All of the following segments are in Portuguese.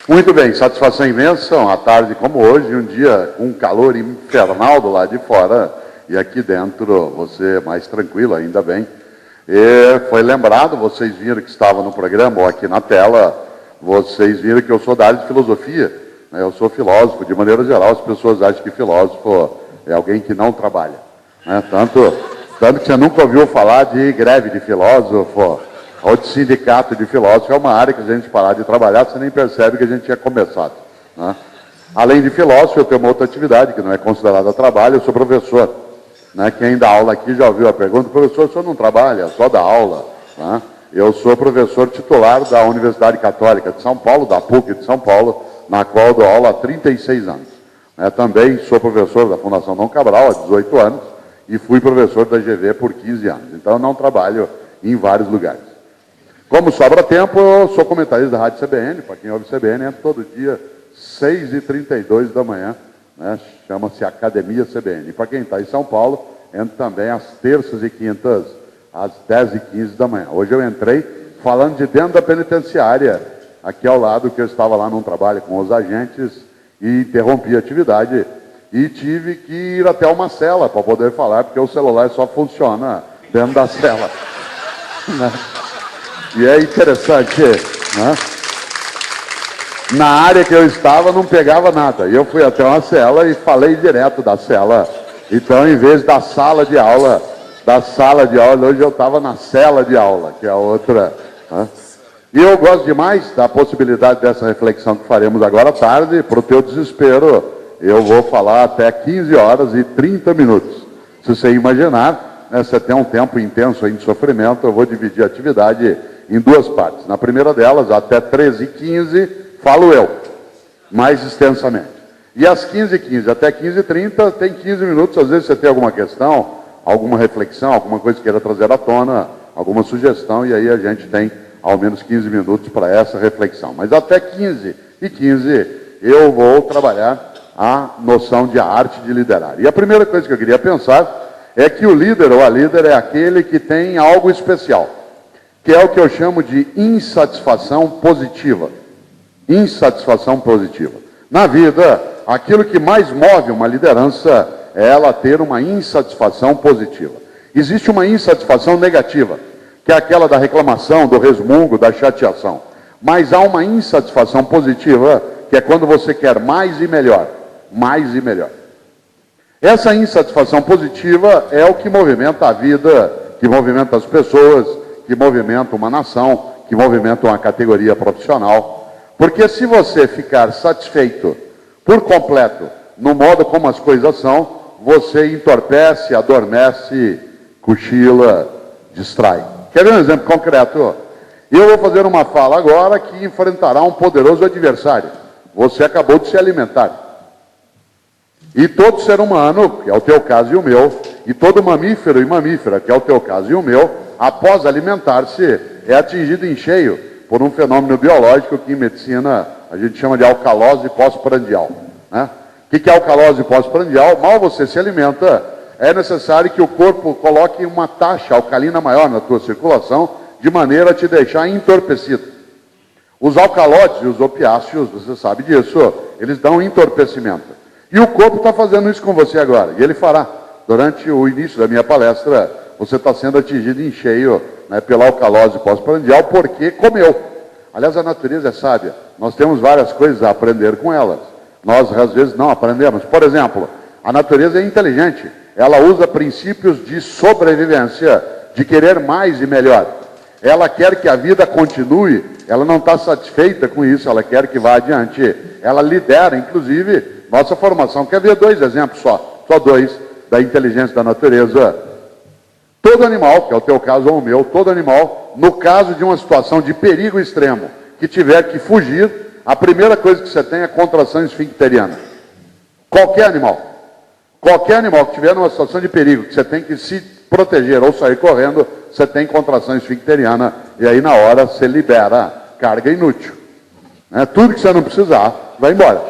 Muito bem, satisfação imensa, uma tarde como hoje, um dia com um calor infernal do lado de fora, e aqui dentro você mais tranquilo, ainda bem. E foi lembrado, vocês viram que estava no programa, ou aqui na tela, vocês viram que eu sou da área de filosofia, né? Eu sou filósofo, de maneira geral, as pessoas acham que filósofo é alguém que não trabalha, né? Tanto que você nunca ouviu falar de greve de filósofo, ou de sindicato de filósofo, é uma área que a gente parar de trabalhar, você nem percebe que a gente tinha começado, né? Além de filósofo, eu tenho uma outra atividade que não é considerada trabalho, eu sou professor, né? Quem dá aula aqui já ouviu a pergunta: professor, o senhor não trabalha, só dá aula, né? Eu sou professor titular da Universidade Católica de São Paulo, da PUC de São Paulo, na qual eu dou aula há 36 anos. Também sou professor da Fundação Dom Cabral há 18 anos e fui professor da GV por 15 anos. Então eu não trabalho em vários lugares. Como sobra tempo, eu sou comentarista da Rádio CBN. Para quem ouve CBN, entra todo dia, 6h32 da manhã, né? Chama-se Academia CBN. E para quem está em São Paulo, entra também às terças e quintas, às 10h15 da manhã. Hoje eu entrei falando de dentro da penitenciária, aqui ao lado, que eu estava lá num trabalho com os agentes e interrompi a atividade e tive que ir até uma cela para poder falar, porque o celular só funciona dentro da cela. E é interessante, né? Na área que eu estava não pegava nada. E eu fui até uma cela e falei direto da cela. Então, em vez da sala de aula, hoje eu estava na cela de aula, que é a outra, né? E eu gosto demais da possibilidade dessa reflexão que faremos agora à tarde. Para o teu desespero, eu vou falar até 15 horas e 30 minutos. Se você imaginar, né, você tem um tempo intenso aí de sofrimento, eu vou dividir a atividade em duas partes. Na primeira delas, até 13h15, falo eu, mais extensamente. E às 15h15 até 15h30, tem 15 minutos, às vezes você tem alguma questão, alguma reflexão, alguma coisa que queira trazer à tona, alguma sugestão, e aí a gente tem ao menos 15 minutos para essa reflexão. Mas até 15h15 eu vou trabalhar a noção de arte de liderar. E a primeira coisa que eu queria pensar é que o líder ou a líder é aquele que tem algo especial, que é o que eu chamo de insatisfação positiva. Insatisfação positiva. Na vida, aquilo que mais move uma liderança é ela ter uma insatisfação positiva. Existe uma insatisfação negativa, que é aquela da reclamação, do resmungo, da chateação. Mas há uma insatisfação positiva, que é quando você quer mais e melhor. Mais e melhor. Essa insatisfação positiva é o que movimenta a vida, que movimenta as pessoas, que movimenta uma nação, que movimenta uma categoria profissional. Porque se você ficar satisfeito por completo no modo como as coisas são, você entorpece, adormece, cochila, distrai. Quer ver um exemplo concreto? Eu vou fazer uma fala agora que enfrentará um poderoso adversário. Você acabou de se alimentar. E todo ser humano, que é o teu caso e o meu, e todo mamífero e mamífera, que é o teu caso e o meu, após alimentar-se, é atingido em cheio por um fenômeno biológico que em medicina a gente chama de alcalose pós-prandial, né? O que é alcalose pós-prandial? Mal você se alimenta, é necessário que o corpo coloque uma taxa alcalina maior na tua circulação, de maneira a te deixar entorpecido. Os alcaloides e os opiáceos, você sabe disso, eles dão entorpecimento. E o corpo está fazendo isso com você agora, e ele fará. Durante o início da minha palestra, você está sendo atingido em cheio, né, pela alcalose pós-prandial, porque comeu. Aliás, a natureza é sábia. Nós temos várias coisas a aprender com elas. Nós, às vezes, não aprendemos. Por exemplo, a natureza é inteligente. Ela usa princípios de sobrevivência, de querer mais e melhor. Ela quer que a vida continue, ela não está satisfeita com isso, ela quer que vá adiante. Ela lidera, inclusive, nossa formação. Quer ver dois exemplos só dois, da inteligência da natureza. Todo animal, que é o teu caso ou o meu, todo animal, no caso de uma situação de perigo extremo, que tiver que fugir, a primeira coisa que você tem é contração esfincteriana. Qualquer animal que tiver numa situação de perigo, que você tem que se proteger ou sair correndo, você tem contração esfincteriana, e aí na hora você libera carga inútil. Né? Tudo que você não precisar, vai embora.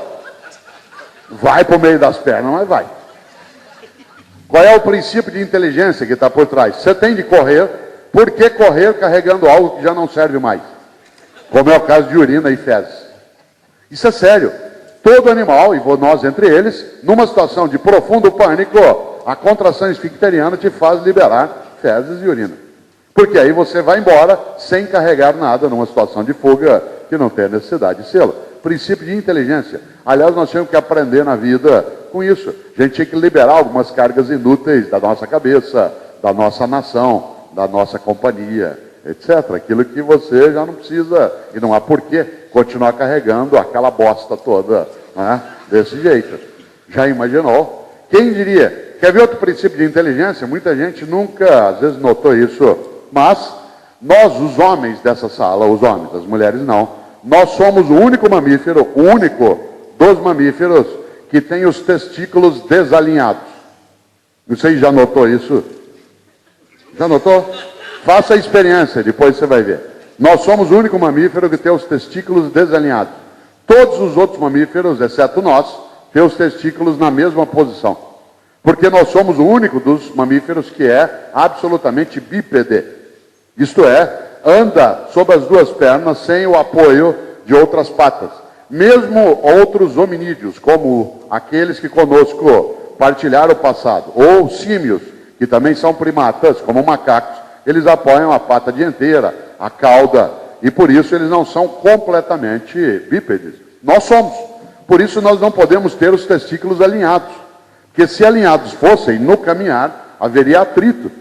Vai para o meio das pernas, mas vai. Qual é o princípio de inteligência que está por trás? Você tem de correr, por que correr carregando algo que já não serve mais? Como é o caso de urina e fezes. Isso é sério. Todo animal, e nós entre eles, numa situação de profundo pânico, a contração esfincteriana te faz liberar fezes e urina. Porque aí você vai embora sem carregar nada numa situação de fuga que não tem necessidade de sê-lo. Princípio de inteligência. Aliás, nós temos que aprender na vida com isso. A gente tinha que liberar algumas cargas inúteis da nossa cabeça, da nossa nação, da nossa companhia, etc. Aquilo que você já não precisa, e não há porquê continuar carregando aquela bosta toda, né, desse jeito. Já imaginou? Quem diria? Quer ver outro princípio de inteligência? Muita gente nunca, às vezes, notou isso, mas nós, os homens dessa sala, os homens, as mulheres não, nós somos o único mamífero, o único dos mamíferos que tem os testículos desalinhados. Você já notou isso? Já notou? Faça a experiência, depois você vai ver. Nós somos o único mamífero que tem os testículos desalinhados. Todos os outros mamíferos, exceto nós, têm os testículos na mesma posição. Porque nós somos o único dos mamíferos que é absolutamente bípede. Isto é, anda sobre as duas pernas sem o apoio de outras patas. Mesmo outros hominídeos, como aqueles que conosco partilharam o passado, ou símios, que também são primatas, como macacos, eles apoiam a pata dianteira, a cauda, e por isso eles não são completamente bípedes. Nós somos. Por isso nós não podemos ter os testículos alinhados. Porque se alinhados fossem, no caminhar, haveria atrito.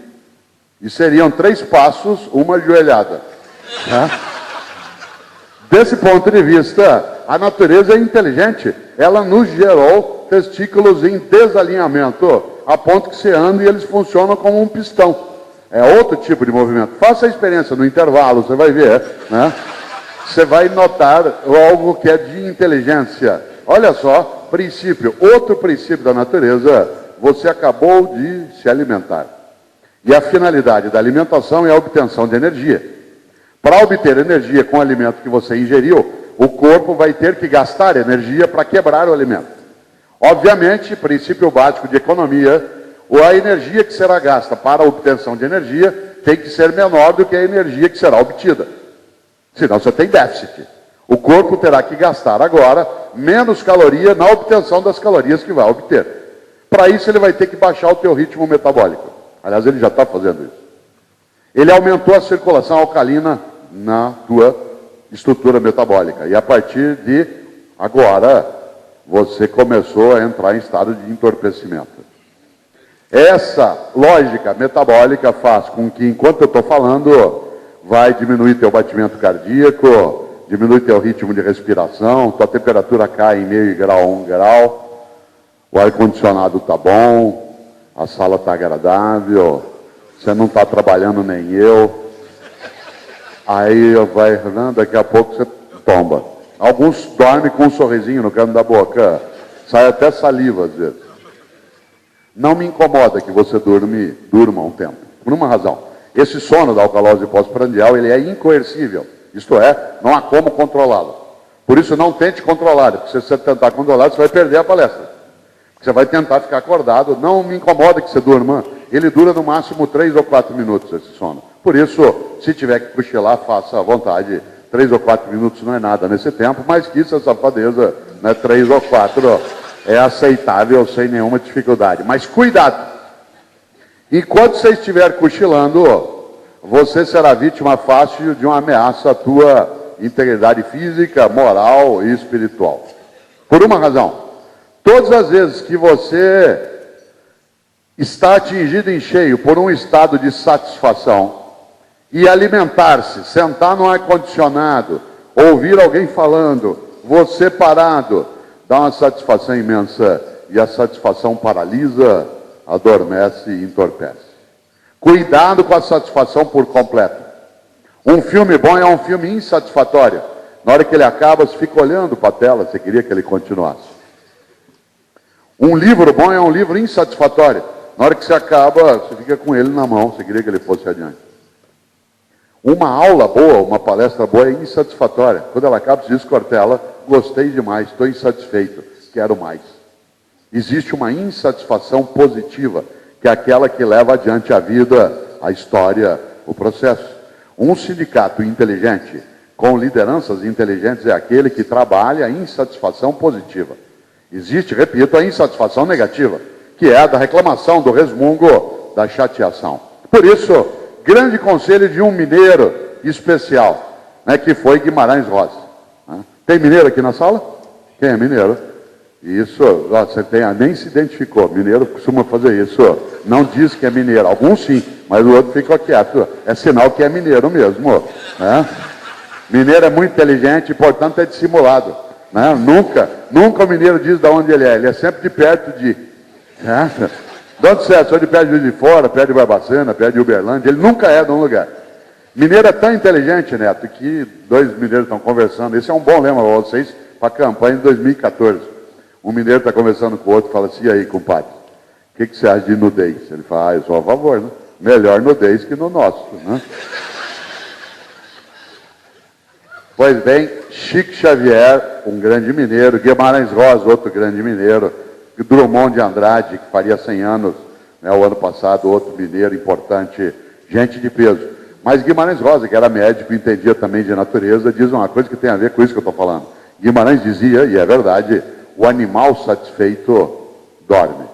E seriam 3 passos, uma ajoelhada. Né? Desse ponto de vista, a natureza é inteligente. Ela nos gerou testículos em desalinhamento, a ponto que você anda e eles funcionam como um pistão. É outro tipo de movimento. Faça a experiência no intervalo, você vai ver. Né? Você vai notar algo que é de inteligência. Olha só, princípio. Outro princípio da natureza, você acabou de se alimentar. E a finalidade da alimentação é a obtenção de energia. Para obter energia com o alimento que você ingeriu, o corpo vai ter que gastar energia para quebrar o alimento. Obviamente, princípio básico de economia, a energia que será gasta para a obtenção de energia tem que ser menor do que a energia que será obtida. Senão você tem déficit. O corpo terá que gastar agora menos caloria na obtenção das calorias que vai obter. Para isso ele vai ter que baixar o teu ritmo metabólico. Aliás, ele já está fazendo isso. Ele aumentou a circulação alcalina na tua estrutura metabólica. E a partir de agora, você começou a entrar em estado de entorpecimento. Essa lógica metabólica faz com que, enquanto eu estou falando, vai diminuir teu batimento cardíaco, diminui teu ritmo de respiração, tua temperatura cai em meio grau a 1 grau, o ar-condicionado está bom, a sala está agradável, você não está trabalhando nem eu. Aí vai, daqui a pouco você tomba. Alguns dormem com um sorrisinho no canto da boca, sai até saliva às vezes. Não me incomoda que você durma um tempo, por uma razão. Esse sono da alcalose pós-prandial, ele é incoercível. Isto é, não há como controlá-lo. Por isso não tente controlar, porque se você tentar controlar, você vai perder a palestra. Você vai tentar ficar acordado. Não me incomoda que você durma. Ele dura no máximo 3 ou 4 minutos, esse sono. Por isso, se tiver que cochilar, faça à vontade. 3 ou 4 minutos não é nada nesse tempo, mas que isso é safadeza, né? 3 ou 4 é aceitável sem nenhuma dificuldade. Mas cuidado! Enquanto você estiver cochilando, você será vítima fácil de uma ameaça à tua integridade física, moral e espiritual. Por uma razão. Todas as vezes que você está atingido em cheio por um estado de satisfação e alimentar-se, sentar no ar-condicionado, ouvir alguém falando, você parado, dá uma satisfação imensa e a satisfação paralisa, adormece e entorpece. Cuidado com a satisfação por completo. Um filme bom é um filme insatisfatório. Na hora que ele acaba, você fica olhando para a tela, você queria que ele continuasse. Um livro bom é um livro insatisfatório. Na hora que você acaba, você fica com ele na mão, você queria que ele fosse adiante. Uma aula boa, uma palestra boa é insatisfatória. Quando ela acaba, você diz com a tela, gostei demais, estou insatisfeito, quero mais. Existe uma insatisfação positiva, que é aquela que leva adiante a vida, a história, o processo. Um sindicato inteligente com lideranças inteligentes é aquele que trabalha a insatisfação positiva. Existe, repito, a insatisfação negativa, que é a da reclamação, do resmungo, da chateação. Por isso, grande conselho de um mineiro especial, né, que foi Guimarães Rosa. Né? Tem mineiro aqui na sala? Quem é mineiro? Isso, você nem se identificou. Mineiro costuma fazer isso. Não diz que é mineiro. Alguns sim, mas o outro fica quieto. É sinal que é mineiro mesmo. Né? Mineiro é muito inteligente e, portanto, é dissimulado. Né? Nunca o mineiro diz de onde ele é. Ele é sempre de perto de... Né? De onde você é? Sou de perto de Juiz de Fora, perto de Barbacena, perto de Uberlândia. Ele nunca é de um lugar. Mineiro é tão inteligente, Neto, que dois mineiros estão conversando. Esse é um bom lema para vocês, para a campanha de 2014. Um mineiro está conversando com o outro e fala assim: e aí, compadre, o que você acha de nudez? Ele fala: eu sou a favor, né? Melhor nudez que no nosso, né? Pois bem, Chico Xavier, um grande mineiro, Guimarães Rosa, outro grande mineiro, Drummond de Andrade, que faria 100 anos, né, o ano passado, outro mineiro importante, gente de peso. Mas Guimarães Rosa, que era médico e entendia também de natureza, diz uma coisa que tem a ver com isso que eu estou falando. Guimarães dizia, e é verdade, o animal satisfeito dorme.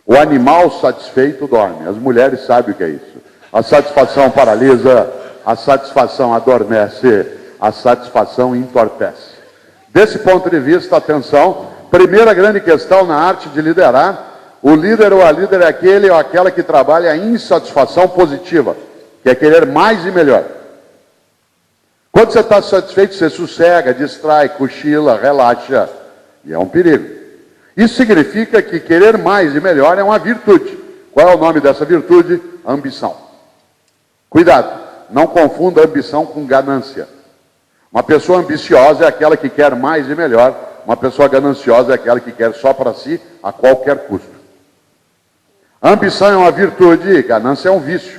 O animal satisfeito dorme. As mulheres sabem o que é isso. A satisfação paralisa, a satisfação adormece, a satisfação entorpece. Desse ponto de vista, atenção, primeira grande questão na arte de liderar: o líder ou a líder é aquele ou aquela que trabalha a insatisfação positiva, que é querer mais e melhor. Quando você está satisfeito, você sossega, distrai, cochila, relaxa. E é um perigo. Isso significa que querer mais e melhor é uma virtude. Qual é o nome dessa virtude? Ambição. Cuidado, não confunda ambição com ganância. Uma pessoa ambiciosa é aquela que quer mais e melhor. Uma pessoa gananciosa é aquela que quer só para si, a qualquer custo. A ambição é uma virtude, ganância é um vício.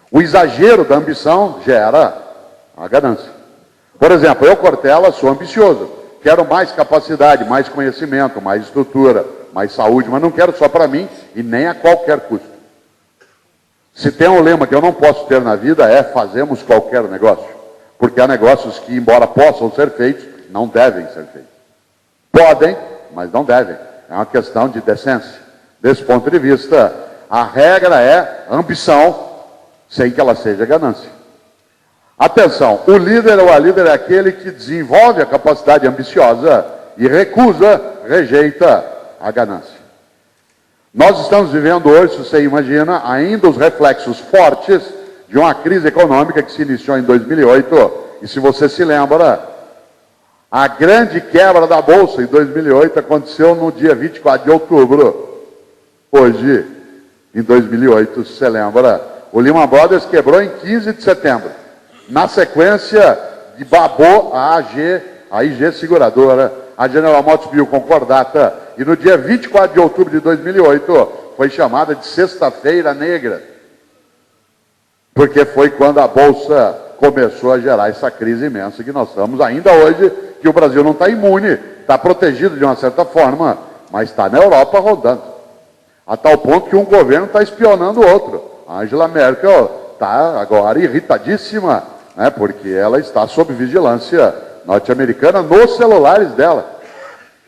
O exagero da ambição gera a ganância. Por exemplo, eu, Cortella, sou ambicioso. Quero mais capacidade, mais conhecimento, mais estrutura, mais saúde, mas não quero só para mim e nem a qualquer custo. Se tem um lema que eu não posso ter na vida é: fazemos qualquer negócio. Porque há negócios que, embora possam ser feitos, não devem ser feitos. Podem, mas não devem. É uma questão de decência. Desse ponto de vista, a regra é ambição, sem que ela seja ganância. Atenção, o líder ou a líder é aquele que desenvolve a capacidade ambiciosa e rejeita a ganância. Nós estamos vivendo hoje, se você imagina, ainda os reflexos fortes de uma crise econômica que se iniciou em 2008. E se você se lembra, a grande quebra da Bolsa em 2008 aconteceu no dia 24 de outubro. Hoje, em 2008, se você lembra, o Lehman Brothers quebrou em 15 de setembro. Na sequência, babou a IG Seguradora, a General Motors viu concordata, e no dia 24 de outubro de 2008, foi chamada de Sexta-feira Negra, porque foi quando a Bolsa começou a gerar essa crise imensa que nós estamos ainda hoje, que o Brasil não está imune, está protegido de uma certa forma, mas está na Europa rodando. A tal ponto que um governo está espionando o outro. A Angela Merkel está agora irritadíssima, né, porque ela está sob vigilância norte-americana nos celulares dela.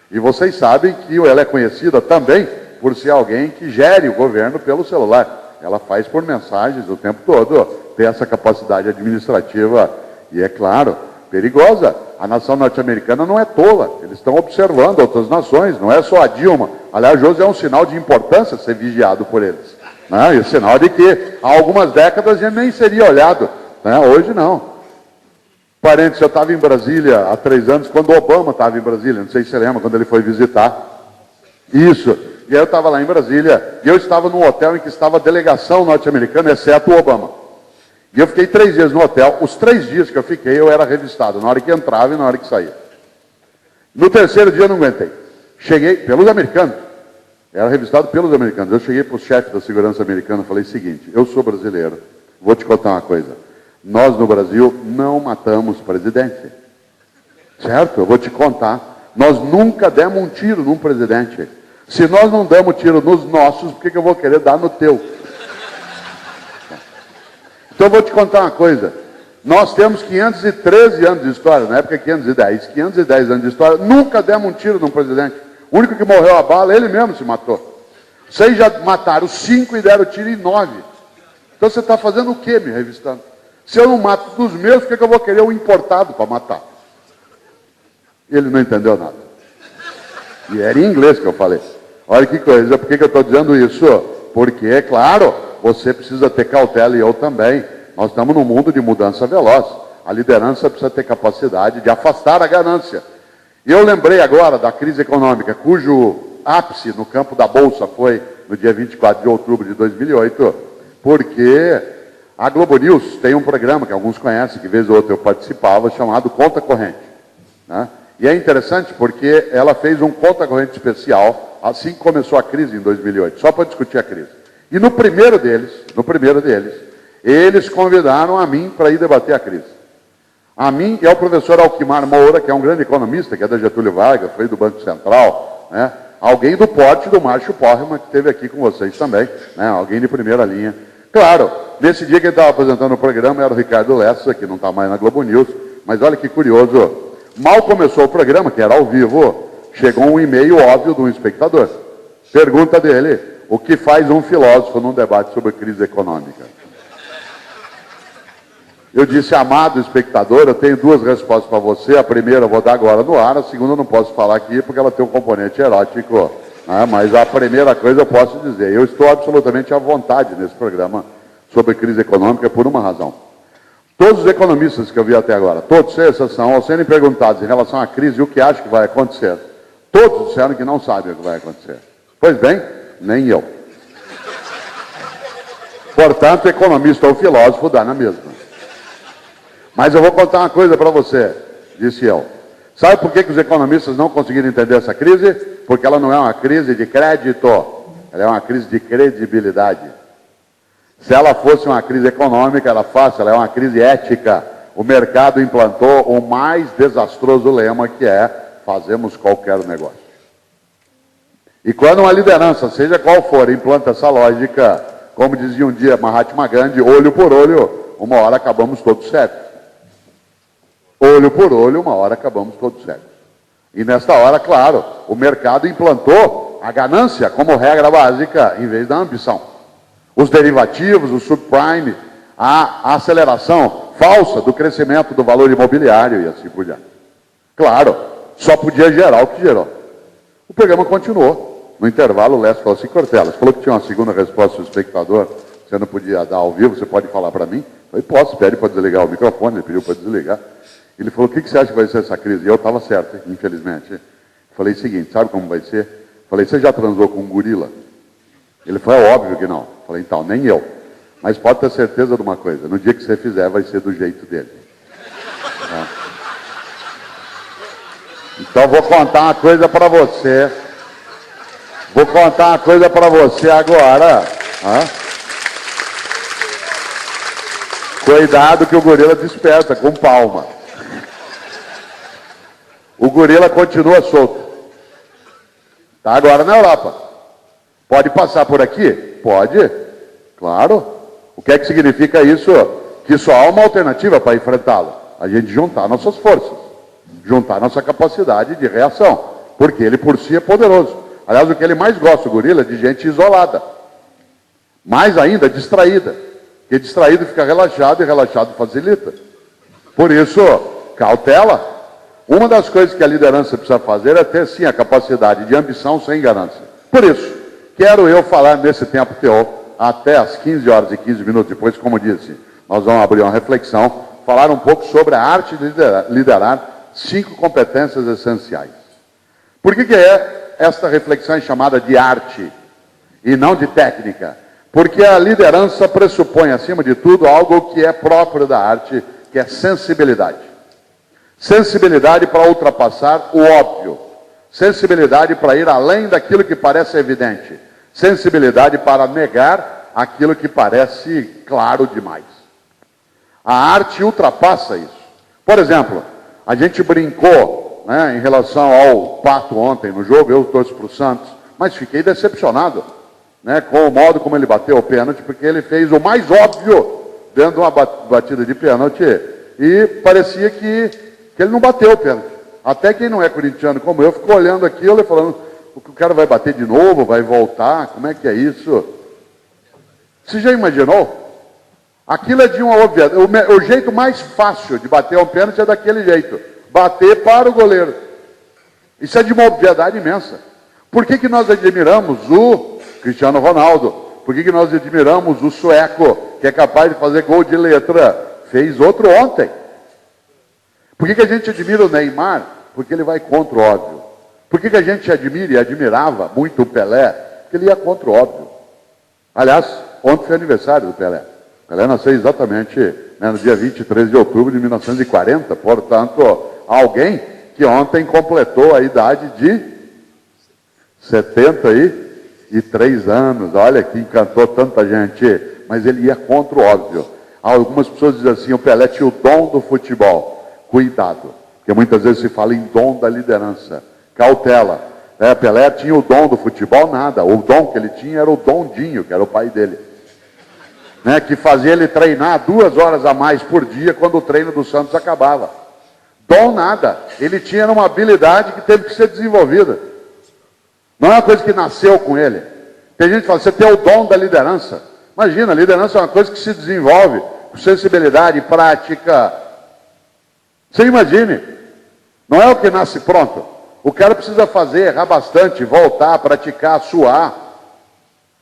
E vocês sabem que ela é conhecida também por ser alguém que gere o governo pelo celular. Ela faz por mensagens o tempo todo, tem essa capacidade administrativa e, é claro, perigosa. A nação norte-americana não é tola, eles estão observando outras nações, não é só a Dilma. Aliás, hoje é um sinal de importância ser vigiado por eles. Né? E o sinal de que há algumas décadas já nem seria olhado. Né? Hoje não. Parênteses, eu estava em Brasília há 3 anos, quando o Obama estava em Brasília, não sei se você lembra, quando ele foi visitar. Isso. E aí eu estava lá em Brasília, e eu estava num hotel em que estava a delegação norte-americana, exceto o Obama. E eu fiquei 3 dias no hotel. Os 3 dias que eu fiquei, eu era revistado, na hora que entrava e na hora que saía. No 3º dia eu não aguentei. Cheguei, pelos americanos, era revistado pelos americanos. Eu cheguei para o chefe da segurança americana e falei o seguinte: eu sou brasileiro, vou te contar uma coisa. Nós no Brasil não matamos presidente. Certo? Eu vou te contar. Nós nunca demos um tiro num presidente. Se nós não damos tiro nos nossos, por que eu vou querer dar no teu? Então eu vou te contar uma coisa. Nós temos 513 anos de história, na época 510 anos de história, nunca demos um tiro num presidente. O único que morreu a bala, ele mesmo se matou. Vocês já mataram 5 e deram tiro em 9. Então você está fazendo o quê, me revistando? Se eu não mato dos meus, por que eu vou querer um importado para matar? Ele não entendeu nada. E era em inglês que eu falei. Olha que coisa, por que eu estou dizendo isso? Porque, é claro, você precisa ter cautela e eu também. Nós estamos num mundo de mudança veloz. A liderança precisa ter capacidade de afastar a ganância. E eu lembrei agora da crise econômica, cujo ápice no campo da Bolsa foi no dia 24 de outubro de 2008, porque a Globo News tem um programa que alguns conhecem, que vez ou outra eu participava, chamado Conta Corrente. Né? E é interessante porque ela fez um conta corrente especial assim que começou a crise em 2008, só para discutir a crise. E no primeiro deles, eles convidaram a mim para ir debater a crise. A mim e ao professor Alquimar Moura, que é um grande economista, que é da Getúlio Vargas, foi do Banco Central, né? Alguém do porte do Márcio Porrima, que esteve aqui com vocês também, né? Alguém de primeira linha. Claro, nesse dia que ele estava apresentando o programa era o Ricardo Lessa, que não está mais na Globo News, mas olha que curioso, mal começou o programa, que era ao vivo, chegou um e-mail óbvio de um espectador. Pergunta dele, o que faz um filósofo num debate sobre crise econômica? Eu disse, amado espectador, eu tenho 2 respostas para você. A primeira eu vou dar agora no ar, a segunda eu não posso falar aqui porque ela tem um componente erótico. Né? Mas a primeira coisa eu posso dizer, eu estou absolutamente à vontade nesse programa sobre crise econômica por uma razão. Todos os economistas que eu vi até agora, todos, sem exceção, ao serem perguntados em relação à crise, o que acham que vai acontecer, todos disseram que não sabem o que vai acontecer. Pois bem, nem eu. Portanto, economista ou filósofo dá na mesma. Mas eu vou contar uma coisa para você, disse eu. Sabe por que os economistas não conseguiram entender essa crise? Porque ela não é uma crise de crédito, ela é uma crise de credibilidade. Se ela fosse uma crise econômica, era fácil, ela é uma crise ética. O mercado implantou o mais desastroso lema, que é fazemos qualquer negócio. E quando uma liderança, seja qual for, implanta essa lógica, como dizia um dia Mahatma Gandhi, olho por olho, uma hora acabamos todos cegos. Olho por olho, uma hora acabamos todos cegos. E nesta hora, claro, o mercado implantou a ganância como regra básica, em vez da ambição. Os derivativos, o subprime, a aceleração falsa do crescimento do valor imobiliário e assim por diante. Claro, só podia gerar o que gerou. O programa continuou. No intervalo, o Lécio falou assim, Cortella, você falou que tinha uma segunda resposta do espectador, você não podia dar ao vivo, você pode falar para mim? Eu falei, posso, pede para desligar o microfone, ele pediu para desligar. Ele falou, o que você acha que vai ser essa crise? E eu estava certo, infelizmente. Falei o seguinte, sabe como vai ser? Falei, você já transou com um gorila? Ele falou, é óbvio que não. Falei, então, nem eu. Mas pode ter certeza de uma coisa, no dia que você fizer, vai ser do jeito dele. É. Então, vou contar uma coisa para você. Vou contar uma coisa para você agora. Cuidado que o gorila desperta com palma. O gorila continua solto. Está agora na Europa. Pode passar por aqui? Pode. Claro. O que é que significa isso? Que só há uma alternativa para enfrentá-lo. A gente juntar nossas forças. Juntar nossa capacidade de reação. Porque ele por si é poderoso. Aliás, o que ele mais gosta, o gorila, é de gente isolada. Mais ainda, distraída. Porque distraído fica relaxado e relaxado facilita. Por isso, cautela. Uma das coisas que a liderança precisa fazer é ter, sim, a capacidade de ambição sem ganância. Por isso, quero eu falar nesse tempo teu, até às 15 horas e 15 minutos depois, como disse, nós vamos abrir uma reflexão, falar um pouco sobre a arte de liderar 5 competências essenciais. Por que esta reflexão é chamada de arte e não de técnica? Porque a liderança pressupõe, acima de tudo, algo que é próprio da arte, que é sensibilidade. Sensibilidade para ultrapassar o óbvio. Sensibilidade para ir além daquilo que parece evidente. Sensibilidade para negar aquilo que parece claro demais. A arte ultrapassa isso. Por exemplo, a gente brincou, né, em relação ao Pato ontem no jogo, eu torço para o Santos, mas fiquei decepcionado, né, com o modo como ele bateu o pênalti, porque ele fez o mais óbvio dentro de uma batida de pênalti, e parecia que ele não bateu o pênalti. Até quem não é corintiano como eu, ficou olhando aquilo e falando, o cara vai bater de novo, vai voltar, como é que é isso? Você já imaginou? Aquilo é de uma obviedade. O jeito mais fácil de bater um pênalti é daquele jeito. Bater para o goleiro. Isso é de uma obviedade imensa. Por que nós admiramos o Cristiano Ronaldo? Por que nós admiramos o sueco, que é capaz de fazer gol de letra? Fez outro ontem. Por que a gente admira o Neymar? Porque ele vai contra o óbvio. Por que a gente admira e admirava muito o Pelé? Porque ele ia contra o óbvio. Aliás, ontem foi aniversário do Pelé. Pelé nasceu exatamente no dia 23 de outubro de 1940, portanto, alguém que ontem completou a idade de 73 anos. Olha que encantou tanta gente, mas ele ia contra o óbvio. Algumas pessoas dizem assim, o Pelé tinha o dom do futebol. Cuidado, porque muitas vezes se fala em dom da liderança. Cautela. Pelé tinha o dom do futebol? Nada. O dom que ele tinha era o Dondinho, que era o pai dele. Que fazia ele treinar 2 horas a mais por dia quando o treino do Santos acabava. Dom nada. Ele tinha uma habilidade que teve que ser desenvolvida. Não é uma coisa que nasceu com ele. Tem gente que fala, você tem o dom da liderança. Imagina, a liderança é uma coisa que se desenvolve com sensibilidade, prática. Você imagine. Não é o que nasce pronto. O cara precisa fazer, errar bastante, voltar, praticar, suar.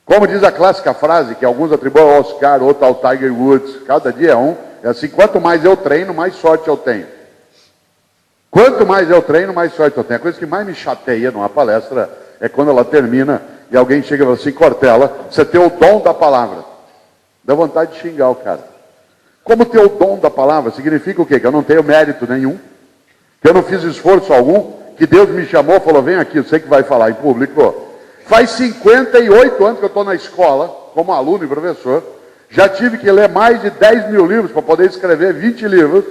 Como diz a clássica frase, que alguns atribuem ao Oscar, outro ao Tiger Woods, cada dia é um, é assim, quanto mais eu treino, mais sorte eu tenho. Quanto mais eu treino, mais sorte eu tenho. A coisa que mais me chateia numa palestra é quando ela termina e alguém chega e fala assim, Cortella, você tem o dom da palavra. Dá vontade de xingar o cara. Como ter o dom da palavra significa o quê? Que eu não tenho mérito nenhum, que eu não fiz esforço algum, que Deus me chamou e falou, vem aqui, você que vai falar em público. Faz 58 anos que eu estou na escola, como aluno e professor, já tive que ler mais de 10 mil livros para poder escrever 20 livros,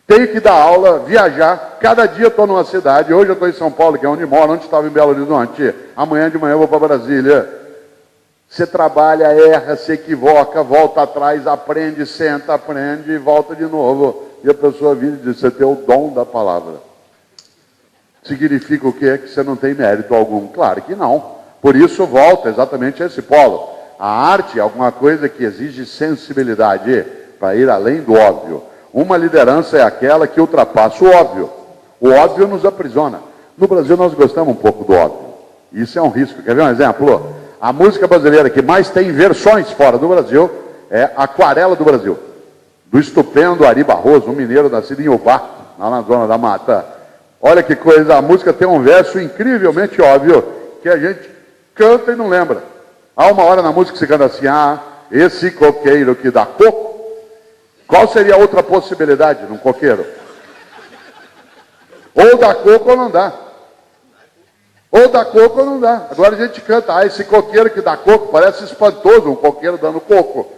tenho que dar aula, viajar, cada dia eu estou numa cidade, hoje eu estou em São Paulo, que é onde moro, onde estava em Belo Horizonte, amanhã de manhã eu vou para Brasília. Você trabalha, erra, se equivoca, volta atrás, aprende, senta, aprende e volta de novo. E a pessoa vira e diz, você tem o dom da palavra. Significa o quê? Que você não tem mérito algum? Claro que não. Por isso volta exatamente a esse polo. A arte é alguma coisa que exige sensibilidade para ir além do óbvio. Uma liderança é aquela que ultrapassa o óbvio. O óbvio nos aprisiona. No Brasil nós gostamos um pouco do óbvio. Isso é um risco. Quer ver um exemplo? A música brasileira que mais tem versões fora do Brasil é Aquarela do Brasil. Do estupendo Ari Barroso, um mineiro nascido em Ubá, lá na zona da mata. Olha que coisa, a música tem um verso incrivelmente óbvio, que a gente canta e não lembra. Há uma hora na música que se canta assim, esse coqueiro que dá coco. Qual seria a outra possibilidade num coqueiro? Ou dá coco ou não dá. Ou dá coco ou não dá. Agora a gente canta, esse coqueiro que dá coco, parece espantoso, um coqueiro dando coco.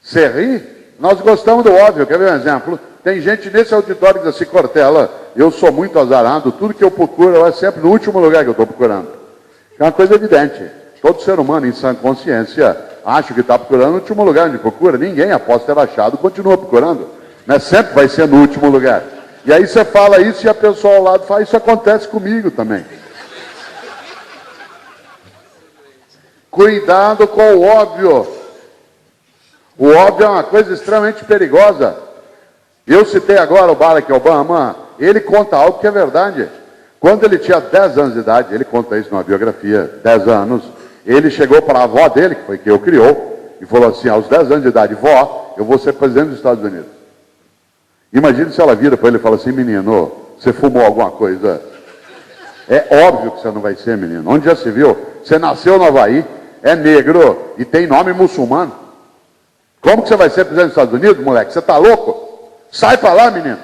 Você ri? Nós gostamos do óbvio, quer ver um exemplo? Tem gente nesse auditório que diz assim, Cortella, eu sou muito azarado, tudo que eu procuro é sempre no último lugar que eu estou procurando. É uma coisa evidente. Todo ser humano em sã consciência acha que está procurando no último lugar onde procura. Ninguém, após ter achado, continua procurando. Sempre vai ser no último lugar. E aí você fala isso e a pessoa ao lado fala, isso acontece comigo também. Cuidado com o óbvio. O óbvio é uma coisa extremamente perigosa. Eu citei agora o Barack Obama, ele conta algo que é verdade. Quando ele tinha 10 anos de idade, ele conta isso numa biografia, 10 anos, ele chegou para a avó dele, que foi quem o criou, e falou assim, aos 10 anos de idade, vó, eu vou ser presidente dos Estados Unidos. Imagine se ela vira para ele e fala assim, menino, você fumou alguma coisa? É óbvio que você não vai ser, menino. Onde já se viu? Você nasceu no Havaí, é negro e tem nome muçulmano. Como que você vai ser presidente dos Estados Unidos, moleque? Você está louco? Sai para lá, menino.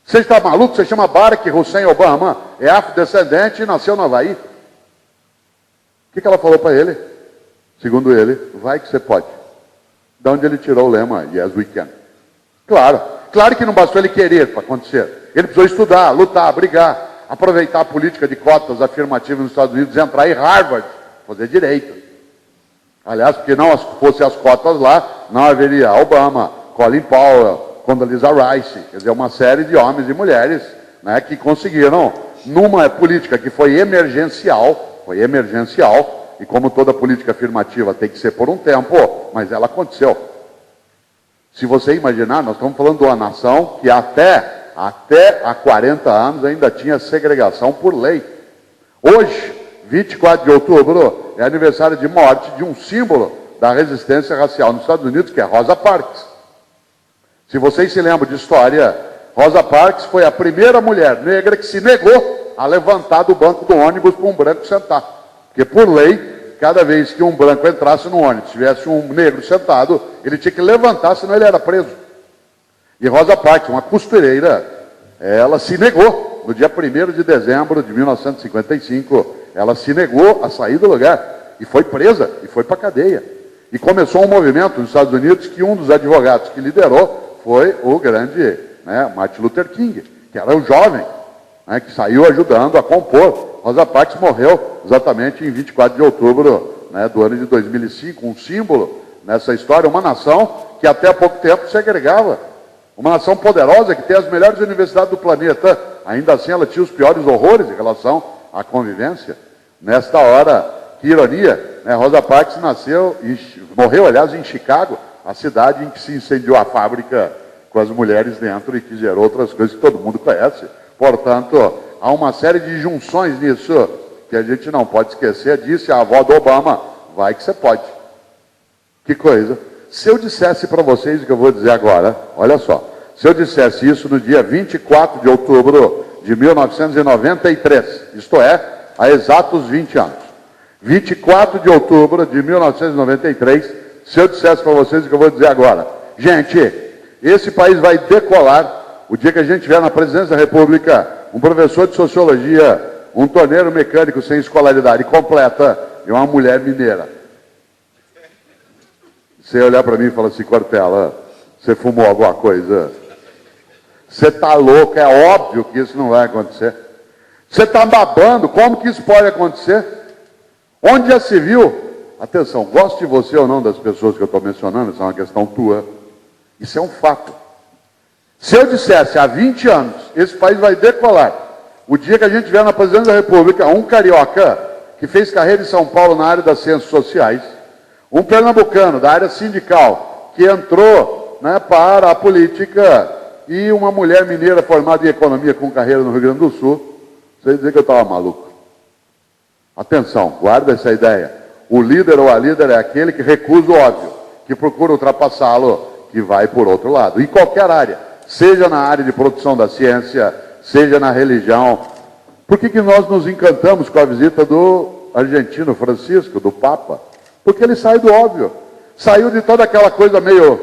Você está maluco? Você chama Barack Hussein Obama, é afrodescendente e nasceu no Havaí. O que ela falou para ele? Segundo ele, vai que você pode. De onde ele tirou o lema, yes we can. Claro que não bastou ele querer para acontecer. Ele precisou estudar, lutar, brigar, aproveitar a política de cotas afirmativas nos Estados Unidos, entrar em Harvard, fazer direito. Aliás, porque não fosse as cotas lá, não haveria Obama, Colin Powell, Condoleezza Rice, quer dizer, uma série de homens e mulheres, né, que conseguiram, numa política que foi emergencial, e como toda política afirmativa tem que ser por um tempo, mas ela aconteceu. Se você imaginar, nós estamos falando de uma nação que até há 40 anos ainda tinha segregação por lei. Hoje, 24 de outubro, é aniversário de morte de um símbolo da resistência racial nos Estados Unidos, que é Rosa Parks. Se vocês se lembram de história, Rosa Parks foi a primeira mulher negra que se negou a levantar do banco do ônibus para um branco sentar. Porque, por lei, cada vez que um branco entrasse no ônibus, tivesse um negro sentado, ele tinha que levantar, senão ele era preso. E Rosa Parks, uma costureira, ela se negou, no dia 1º de dezembro de 1955, ela se negou a sair do lugar, e foi presa, e foi para a cadeia. E começou um movimento nos Estados Unidos que um dos advogados que liderou foi o grande, né, Martin Luther King, que era um jovem, né, que saiu ajudando a compor. Rosa Parks morreu exatamente em 24 de outubro, né, do ano de 2005, um símbolo nessa história, uma nação que até há pouco tempo segregava, uma nação poderosa que tem as melhores universidades do planeta, ainda assim ela tinha os piores horrores em relação à convivência. Nesta hora, que ironia, né, Rosa Parks morreu, aliás, em Chicago, a cidade em que se incendiou a fábrica com as mulheres dentro e que gerou outras coisas que todo mundo conhece. Portanto, há uma série de junções nisso que a gente não pode esquecer. Disse a avó do Obama, vai que você pode. Que coisa. Se eu dissesse para vocês o que eu vou dizer agora, olha só, se eu dissesse isso no dia 24 de outubro de 1993, isto é, há exatos 20 anos. 24 de outubro de 1993, se eu dissesse para vocês o que eu vou dizer agora. Gente, esse país vai decolar o dia que a gente tiver na presidência da República um professor de sociologia, um torneiro mecânico sem escolaridade completa e uma mulher mineira. Você olhar para mim e falar assim, Cortella, você fumou alguma coisa? Você está louco, é óbvio que isso não vai acontecer. Você está babando, como que isso pode acontecer? Onde já se viu? Atenção, goste de você ou não das pessoas que eu estou mencionando, isso é uma questão tua. Isso é um fato. Se eu dissesse há 20 anos, esse país vai decolar, o dia que a gente tiver na presidência da República, um carioca que fez carreira em São Paulo na área das ciências sociais, um pernambucano da área sindical, que entrou, né, para a política, e uma mulher mineira formada em economia com carreira no Rio Grande do Sul, você dizer que eu estava maluco. Atenção, guarda essa ideia. O líder ou a líder é aquele que recusa o óbvio, que procura ultrapassá-lo, que vai por outro lado. Em qualquer área, seja na área de produção da ciência, seja na religião. Por que nós nos encantamos com a visita do argentino Francisco, do Papa? Porque ele sai do óbvio. Saiu de toda aquela coisa meio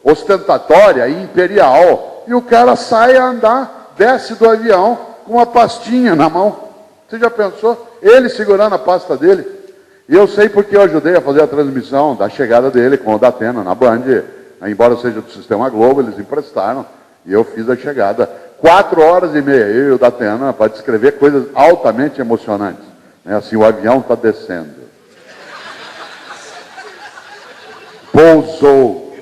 ostentatória e imperial, e o cara sai a andar, desce do avião com uma pastinha na mão. Você já pensou? Ele segurando a pasta dele. E eu sei porque eu ajudei a fazer a transmissão da chegada dele com o Datena na Band. Embora seja do Sistema Globo, eles emprestaram. E eu fiz a chegada. 4h30, eu e o Datena, para descrever coisas altamente emocionantes. Assim, o avião está descendo. Pousou.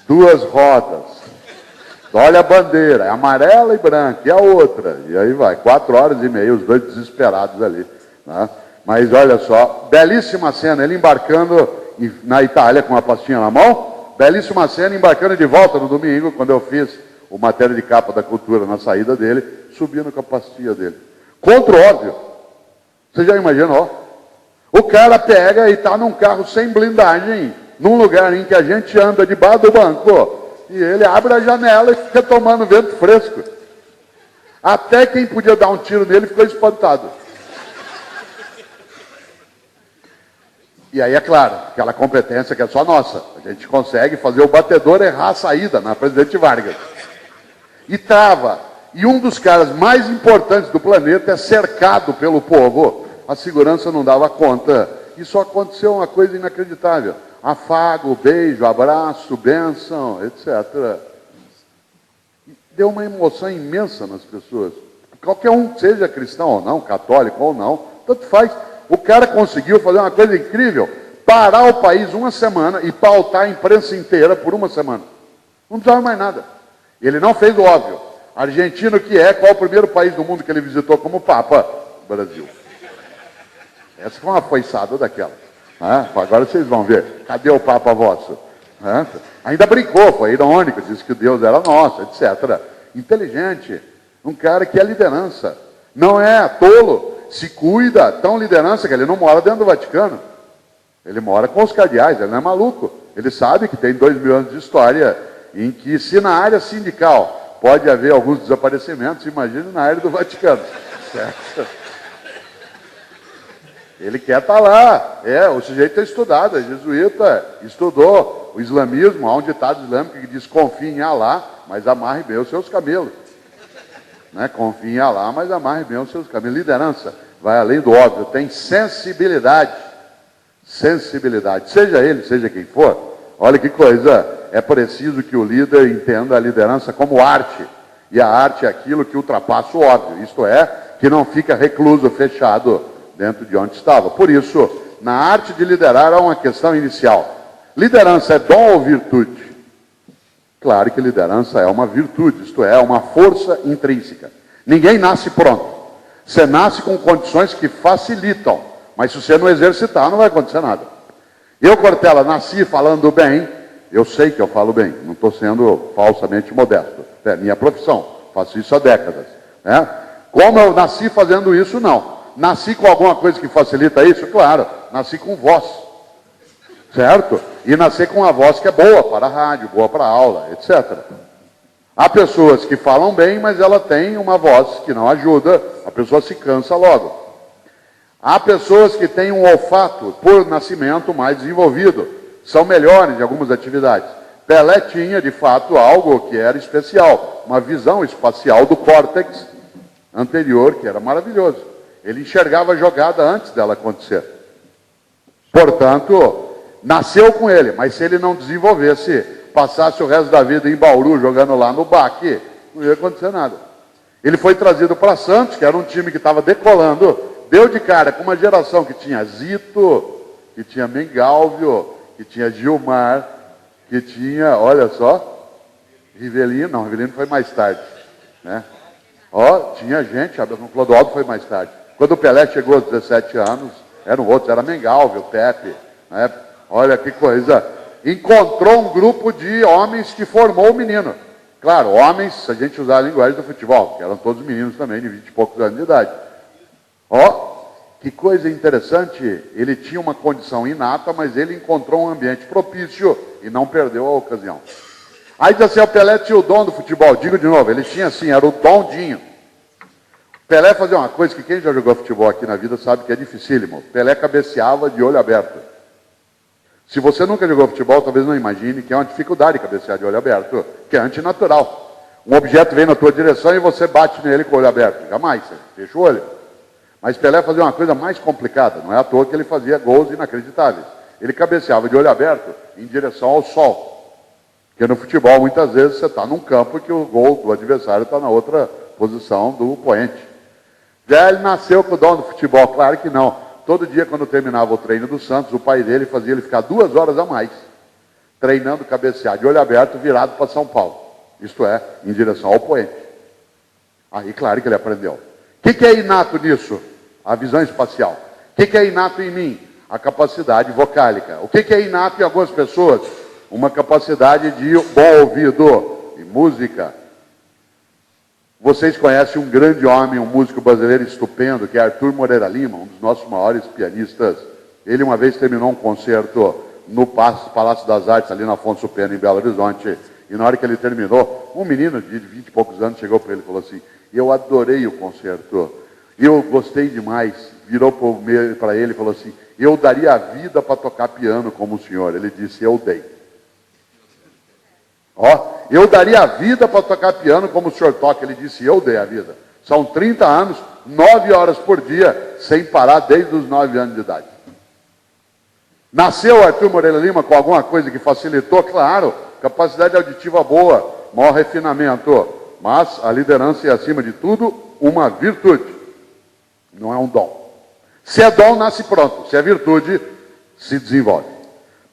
2 rodas. Olha a bandeira, é amarela e branca, e a outra. E aí vai, 4h30, os dois desesperados ali. Né? Mas olha só, belíssima cena, ele embarcando na Itália com a pastinha na mão, belíssima cena, embarcando de volta no domingo, quando eu fiz o matéria de capa da cultura na saída dele, subindo com a pastinha dele. Contra o óbvio. Você já imaginou? O cara pega e está num carro sem blindagem, num lugar em que a gente anda debaixo do banco, e ele abre a janela e fica tomando vento fresco. Até quem podia dar um tiro nele ficou espantado. E aí, é claro, aquela competência que é só nossa. A gente consegue fazer o batedor errar a saída na Presidente Vargas. E trava. E um dos caras mais importantes do planeta é cercado pelo povo. A segurança não dava conta. E só aconteceu uma coisa inacreditável. Afago, beijo, abraço, bênção, etc. Deu uma emoção imensa nas pessoas. Qualquer um, seja cristão ou não, católico ou não, tanto faz. O cara conseguiu fazer uma coisa incrível, parar o país uma semana e pautar a imprensa inteira por uma semana. Não precisava mais nada. Ele não fez o óbvio. Argentino que é, qual o primeiro país do mundo que ele visitou como Papa? Brasil. Essa foi uma foiçada daquela. Agora vocês vão ver. Cadê o Papa vosso? Ainda brincou, foi irônico, disse que Deus era nosso, etc. Inteligente. Um cara que é liderança. Não é tolo. Se cuida, tão liderança que ele não mora dentro do Vaticano. Ele mora com os cardeais, ele não é maluco. Ele sabe que tem 2000 anos de história em que, se na área sindical pode haver alguns desaparecimentos, imagine na área do Vaticano. Certo? Ele quer estar lá. O sujeito é estudado, é jesuíta, estudou o islamismo. Há um ditado islâmico que diz: confie em Alá, mas amarre bem os seus camelos. Confie em Alá, mas amarre bem os seus camelos. Liderança vai além do óbvio, tem sensibilidade. Sensibilidade, seja ele, seja quem for. Olha que coisa, é preciso que o líder entenda a liderança como arte. E a arte é aquilo que ultrapassa o óbvio, isto é, que não fica recluso, fechado dentro de onde estava. Por isso, na arte de liderar há uma questão inicial. Liderança é dom ou virtude? Claro que liderança é uma virtude, isto é, uma força intrínseca. Ninguém nasce pronto. Você nasce com condições que facilitam, mas se você não exercitar, não vai acontecer nada. Eu, Cortella, nasci falando bem. Eu sei que eu falo bem, não estou sendo falsamente modesto. É minha profissão, faço isso há décadas. Como eu nasci fazendo isso, não. Nasci com alguma coisa que facilita isso? Claro, nasci com voz. Certo? E nascer com uma voz que é boa para a rádio, boa para a aula, etc. Há pessoas que falam bem, mas ela tem uma voz que não ajuda, a pessoa se cansa logo. Há pessoas que têm um olfato, por nascimento, mais desenvolvido. São melhores em algumas atividades. Pelé tinha, de fato, algo que era especial. Uma visão espacial do córtex anterior, que era maravilhoso. Ele enxergava a jogada antes dela acontecer. Portanto, nasceu com ele. Mas se ele não desenvolvesse, passasse o resto da vida em Bauru, jogando lá no Baque, não ia acontecer nada. Ele foi trazido para Santos, que era um time que estava decolando. Deu de cara com uma geração que tinha Zito, que tinha Mengalvio, que tinha Gilmar, que tinha, olha só, Rivelino. Não, Rivelino foi mais tarde. Tinha gente, o Clodoaldo foi mais tarde. Quando o Pelé chegou aos 17 anos, eram outros, era Mengalvio, Pepe. Olha que coisa. Encontrou um grupo de homens que formou o menino. Claro, homens, se a gente usar a linguagem do futebol, que eram todos meninos também, de 20 e poucos anos de idade. Que coisa interessante, ele tinha uma condição inata, mas ele encontrou um ambiente propício e não perdeu a ocasião. Aí diz assim, o Pelé tinha o dom do futebol. Digo de novo, ele tinha assim, era o domzinho. Pelé fazia uma coisa que quem já jogou futebol aqui na vida sabe que é dificílimo. Pelé cabeceava de olho aberto. Se você nunca jogou futebol, talvez não imagine que é uma dificuldade cabecear de olho aberto, que é antinatural. Um objeto vem na tua direção e você bate nele com o olho aberto. Jamais, você fecha o olho. Mas Pelé fazia uma coisa mais complicada. Não é à toa que ele fazia gols inacreditáveis. Ele cabeceava de olho aberto em direção ao sol. Porque no futebol, muitas vezes, você está num campo que o gol do adversário está na outra posição do poente. Já ele nasceu com o dom do futebol? Claro que não. Todo dia, quando terminava o treino do Santos, o pai dele fazia ele ficar 2 horas a mais, treinando cabecear de olho aberto, virado para São Paulo. Isto é, em direção ao poente. Aí, claro que ele aprendeu. O que é inato nisso? A visão espacial. O que é inato em mim? A capacidade vocálica. O que é inato em algumas pessoas? Uma capacidade de bom ouvido e música. Vocês conhecem um grande homem, um músico brasileiro estupendo, que é Arthur Moreira Lima, um dos nossos maiores pianistas. Ele uma vez terminou um concerto no Palácio das Artes, ali na Afonso Pena, em Belo Horizonte. E na hora que ele terminou, um menino de 20 e poucos anos chegou para ele e falou assim: eu adorei o concerto. Eu gostei demais. Virou para ele e falou assim: eu daria a vida para tocar piano como o senhor. Ele disse: eu dei. Eu daria a vida para tocar piano como o senhor toca. Ele disse: eu dei a vida. São 30 anos, 9 horas por dia, sem parar desde os 9 anos de idade. Nasceu Arthur Moreira Lima com alguma coisa que facilitou? Claro, capacidade auditiva boa, maior refinamento. Mas a liderança é, acima de tudo, uma virtude. Não é um dom. Se é dom, nasce pronto. Se é virtude, se desenvolve.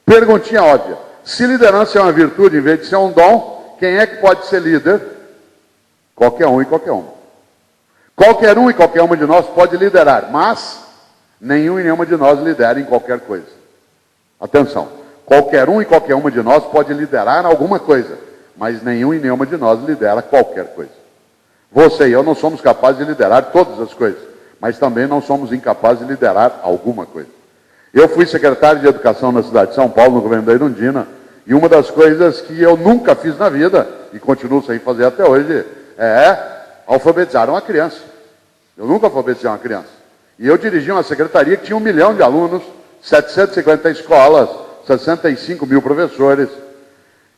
Perguntinha óbvia. Se liderança é uma virtude, em vez de ser um dom, quem é que pode ser líder? Qualquer um e qualquer uma. Qualquer um e qualquer uma de nós pode liderar, mas nenhum e nenhuma de nós lidera em qualquer coisa. Atenção, qualquer um e qualquer uma de nós pode liderar alguma coisa, mas nenhum e nenhuma de nós lidera qualquer coisa. Você e eu não somos capazes de liderar todas as coisas, mas também não somos incapazes de liderar alguma coisa. Eu fui secretário de Educação na cidade de São Paulo, no governo da Erundina, e uma das coisas que eu nunca fiz na vida, e continuo sem fazer até hoje, é alfabetizar uma criança. Eu nunca alfabetizei uma criança. E eu dirigi uma secretaria que tinha 1 milhão de alunos, 750 escolas, 65 mil professores.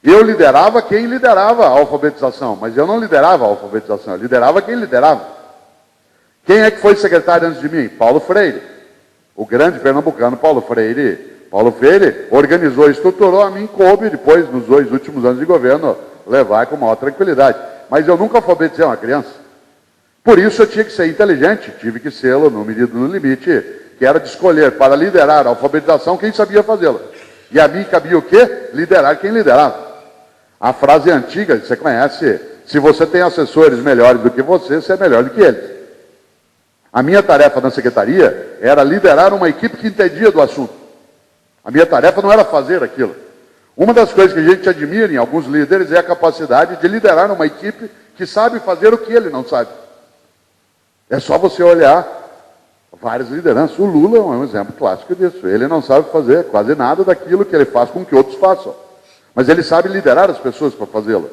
Eu liderava quem liderava a alfabetização, mas eu não liderava a alfabetização, eu liderava quem liderava. Quem é que foi secretário antes de mim? Paulo Freire. O grande pernambucano Paulo Freire. Paulo Freire organizou e estruturou, a mim coube depois, nos 2 últimos anos de governo, levar com maior tranquilidade. Mas eu nunca alfabetizei uma criança. Por isso eu tinha que ser inteligente, tive que sê-lo no medida do limite, que era de escolher para liderar a alfabetização quem sabia fazê-la. E a mim cabia o quê? Liderar quem liderava. A frase antiga, você conhece, se você tem assessores melhores do que você é melhor do que eles. A minha tarefa na secretaria era liderar uma equipe que entendia do assunto. A minha tarefa não era fazer aquilo. Uma das coisas que a gente admira em alguns líderes é a capacidade de liderar uma equipe que sabe fazer o que ele não sabe. É só você olhar várias lideranças. O Lula é um exemplo clássico disso. Ele não sabe fazer quase nada daquilo que ele faz com que outros façam. Mas ele sabe liderar as pessoas para fazê-lo.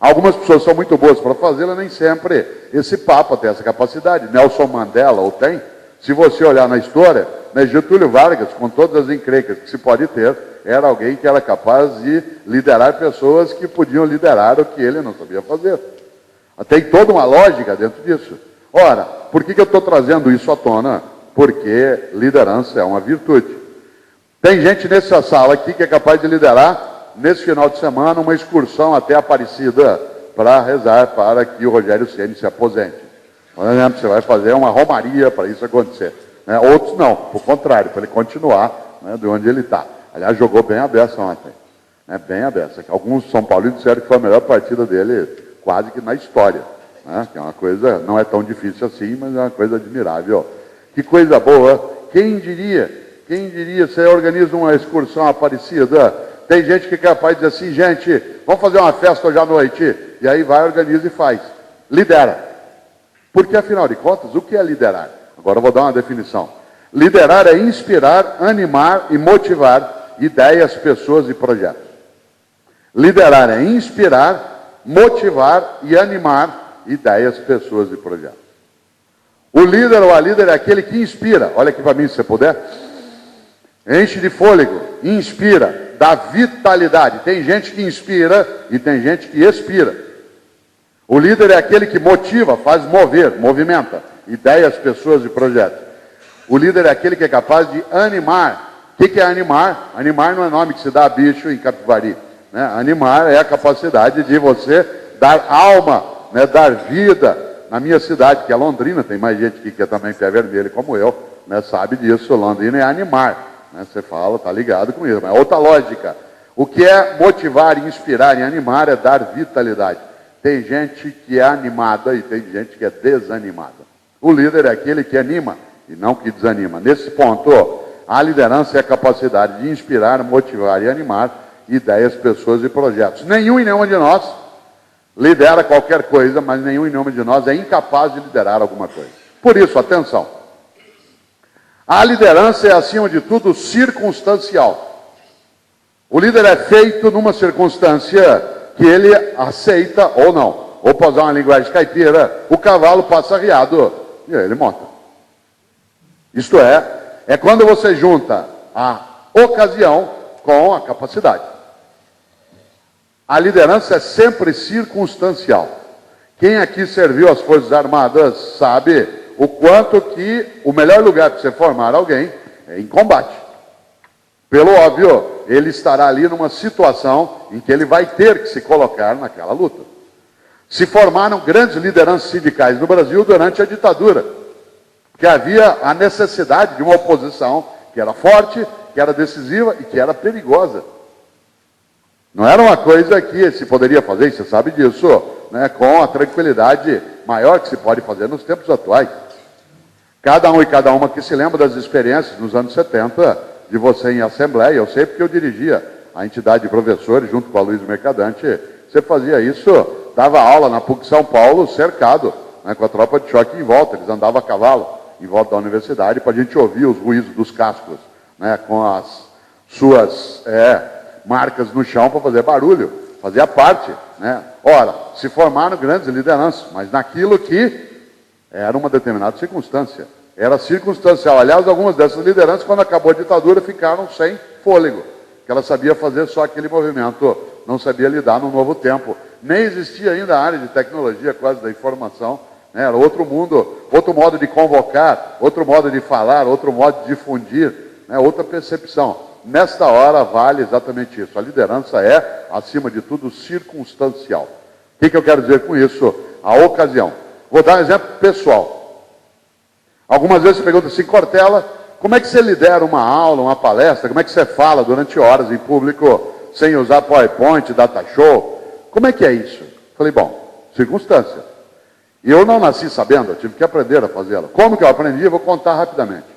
Algumas pessoas são muito boas para fazê-la, nem sempre esse Papa tem essa capacidade. Nelson Mandela o tem. Se você olhar na história, né, Getúlio Vargas, com todas as encrencas que se pode ter, era alguém que era capaz de liderar pessoas que podiam liderar o que ele não sabia fazer. Tem toda uma lógica dentro disso. Ora, por que eu estou trazendo isso à tona? Porque liderança é uma virtude. Tem gente nessa sala aqui que é capaz de liderar, nesse final de semana, uma excursão até Aparecida para rezar para que o Rogério Ceni se aposente. Por exemplo, você vai fazer uma romaria para isso acontecer. Né? Outros não, por contrário, para ele continuar, né, de onde ele está. Aliás, jogou bem a beça ontem. Né? Bem a beça. Alguns São Paulinos disseram que foi a melhor partida dele quase que na história. Né? Que é uma coisa, não é tão difícil assim, mas é uma coisa admirável. Que coisa boa. Quem diria, você organiza uma excursão a Aparecida, tem gente que é capaz de dizer assim, gente, vamos fazer uma festa hoje à noite. E aí vai, organiza e faz. Lidera. Porque, afinal de contas, o que é liderar? Agora eu vou dar uma definição. Liderar é inspirar, animar e motivar ideias, pessoas e projetos. Liderar é inspirar, motivar e animar ideias, pessoas e projetos. O líder ou a líder é aquele que inspira. Olha aqui para mim, se você puder. Enche de fôlego, inspira, dá vitalidade. Tem gente que inspira e tem gente que expira. O líder é aquele que motiva, faz mover, movimenta ideias, pessoas e projetos. O líder é aquele que é capaz de animar. O que é animar? Animar não é nome que se dá a bicho em Capivari. Né? Animar é a capacidade de você dar alma, né? Dar vida. Na minha cidade, que é Londrina, tem mais gente aqui que é também pé vermelho como eu, né? Sabe disso. Londrina é animar. Né? Você fala, está ligado com isso. Mas é outra lógica. O que é motivar, inspirar e animar é dar vitalidade. Tem gente que é animada e tem gente que é desanimada. O líder é aquele que anima e não que desanima. Nesse ponto, a liderança é a capacidade de inspirar, motivar e animar ideias, pessoas e projetos. Nenhum e nenhuma de nós lidera qualquer coisa, mas nenhum e nenhuma de nós é incapaz de liderar alguma coisa. Por isso, atenção. A liderança é, acima de tudo, circunstancial. O líder é feito numa circunstância que ele aceita ou não. Ou para usar uma linguagem caipira, o cavalo passa arriado e aí ele monta. Isto é quando você junta a ocasião com a capacidade. A liderança é sempre circunstancial. Quem aqui serviu as Forças Armadas sabe o quanto que o melhor lugar para você formar alguém é em combate. Pelo óbvio, ele estará ali numa situação em que ele vai ter que se colocar naquela luta. Se formaram grandes lideranças sindicais no Brasil durante a ditadura, que havia a necessidade de uma oposição que era forte, que era decisiva e que era perigosa. Não era uma coisa que se poderia fazer, você sabe disso, né, com a tranquilidade maior que se pode fazer nos tempos atuais. Cada um e cada uma que se lembra das experiências nos anos 70, de você em assembleia, eu sei porque eu dirigia a entidade de professores junto com a Luiz Mercadante, você fazia isso, dava aula na PUC São Paulo, cercado, né, com a tropa de choque em volta, eles andavam a cavalo em volta da universidade para a gente ouvir os ruídos dos cascos, né, com as suas marcas no chão para fazer barulho, fazia parte, né? Ora, se formaram grandes lideranças, mas naquilo que era uma determinada circunstância, era circunstancial. Aliás, algumas dessas lideranças, quando acabou a ditadura, ficaram sem fôlego, que ela sabia fazer só aquele movimento, não sabia lidar no novo tempo. Nem existia ainda a área de tecnologia quase da informação, né? Era outro mundo, outro modo de convocar, outro modo de falar, outro modo de difundir, né? Outra percepção. Nesta hora vale exatamente isso. A liderança é, acima de tudo, circunstancial. O que eu quero dizer com isso? A ocasião. Vou dar um exemplo pessoal. Algumas vezes você pergunta assim, Cortella, como é que você lidera uma aula, uma palestra? Como é que você fala durante horas em público sem usar PowerPoint, data show? Como é que é isso? Falei, bom, circunstância. E eu não nasci sabendo, eu tive que aprender a fazê-la. Como que eu aprendi? Eu vou contar rapidamente.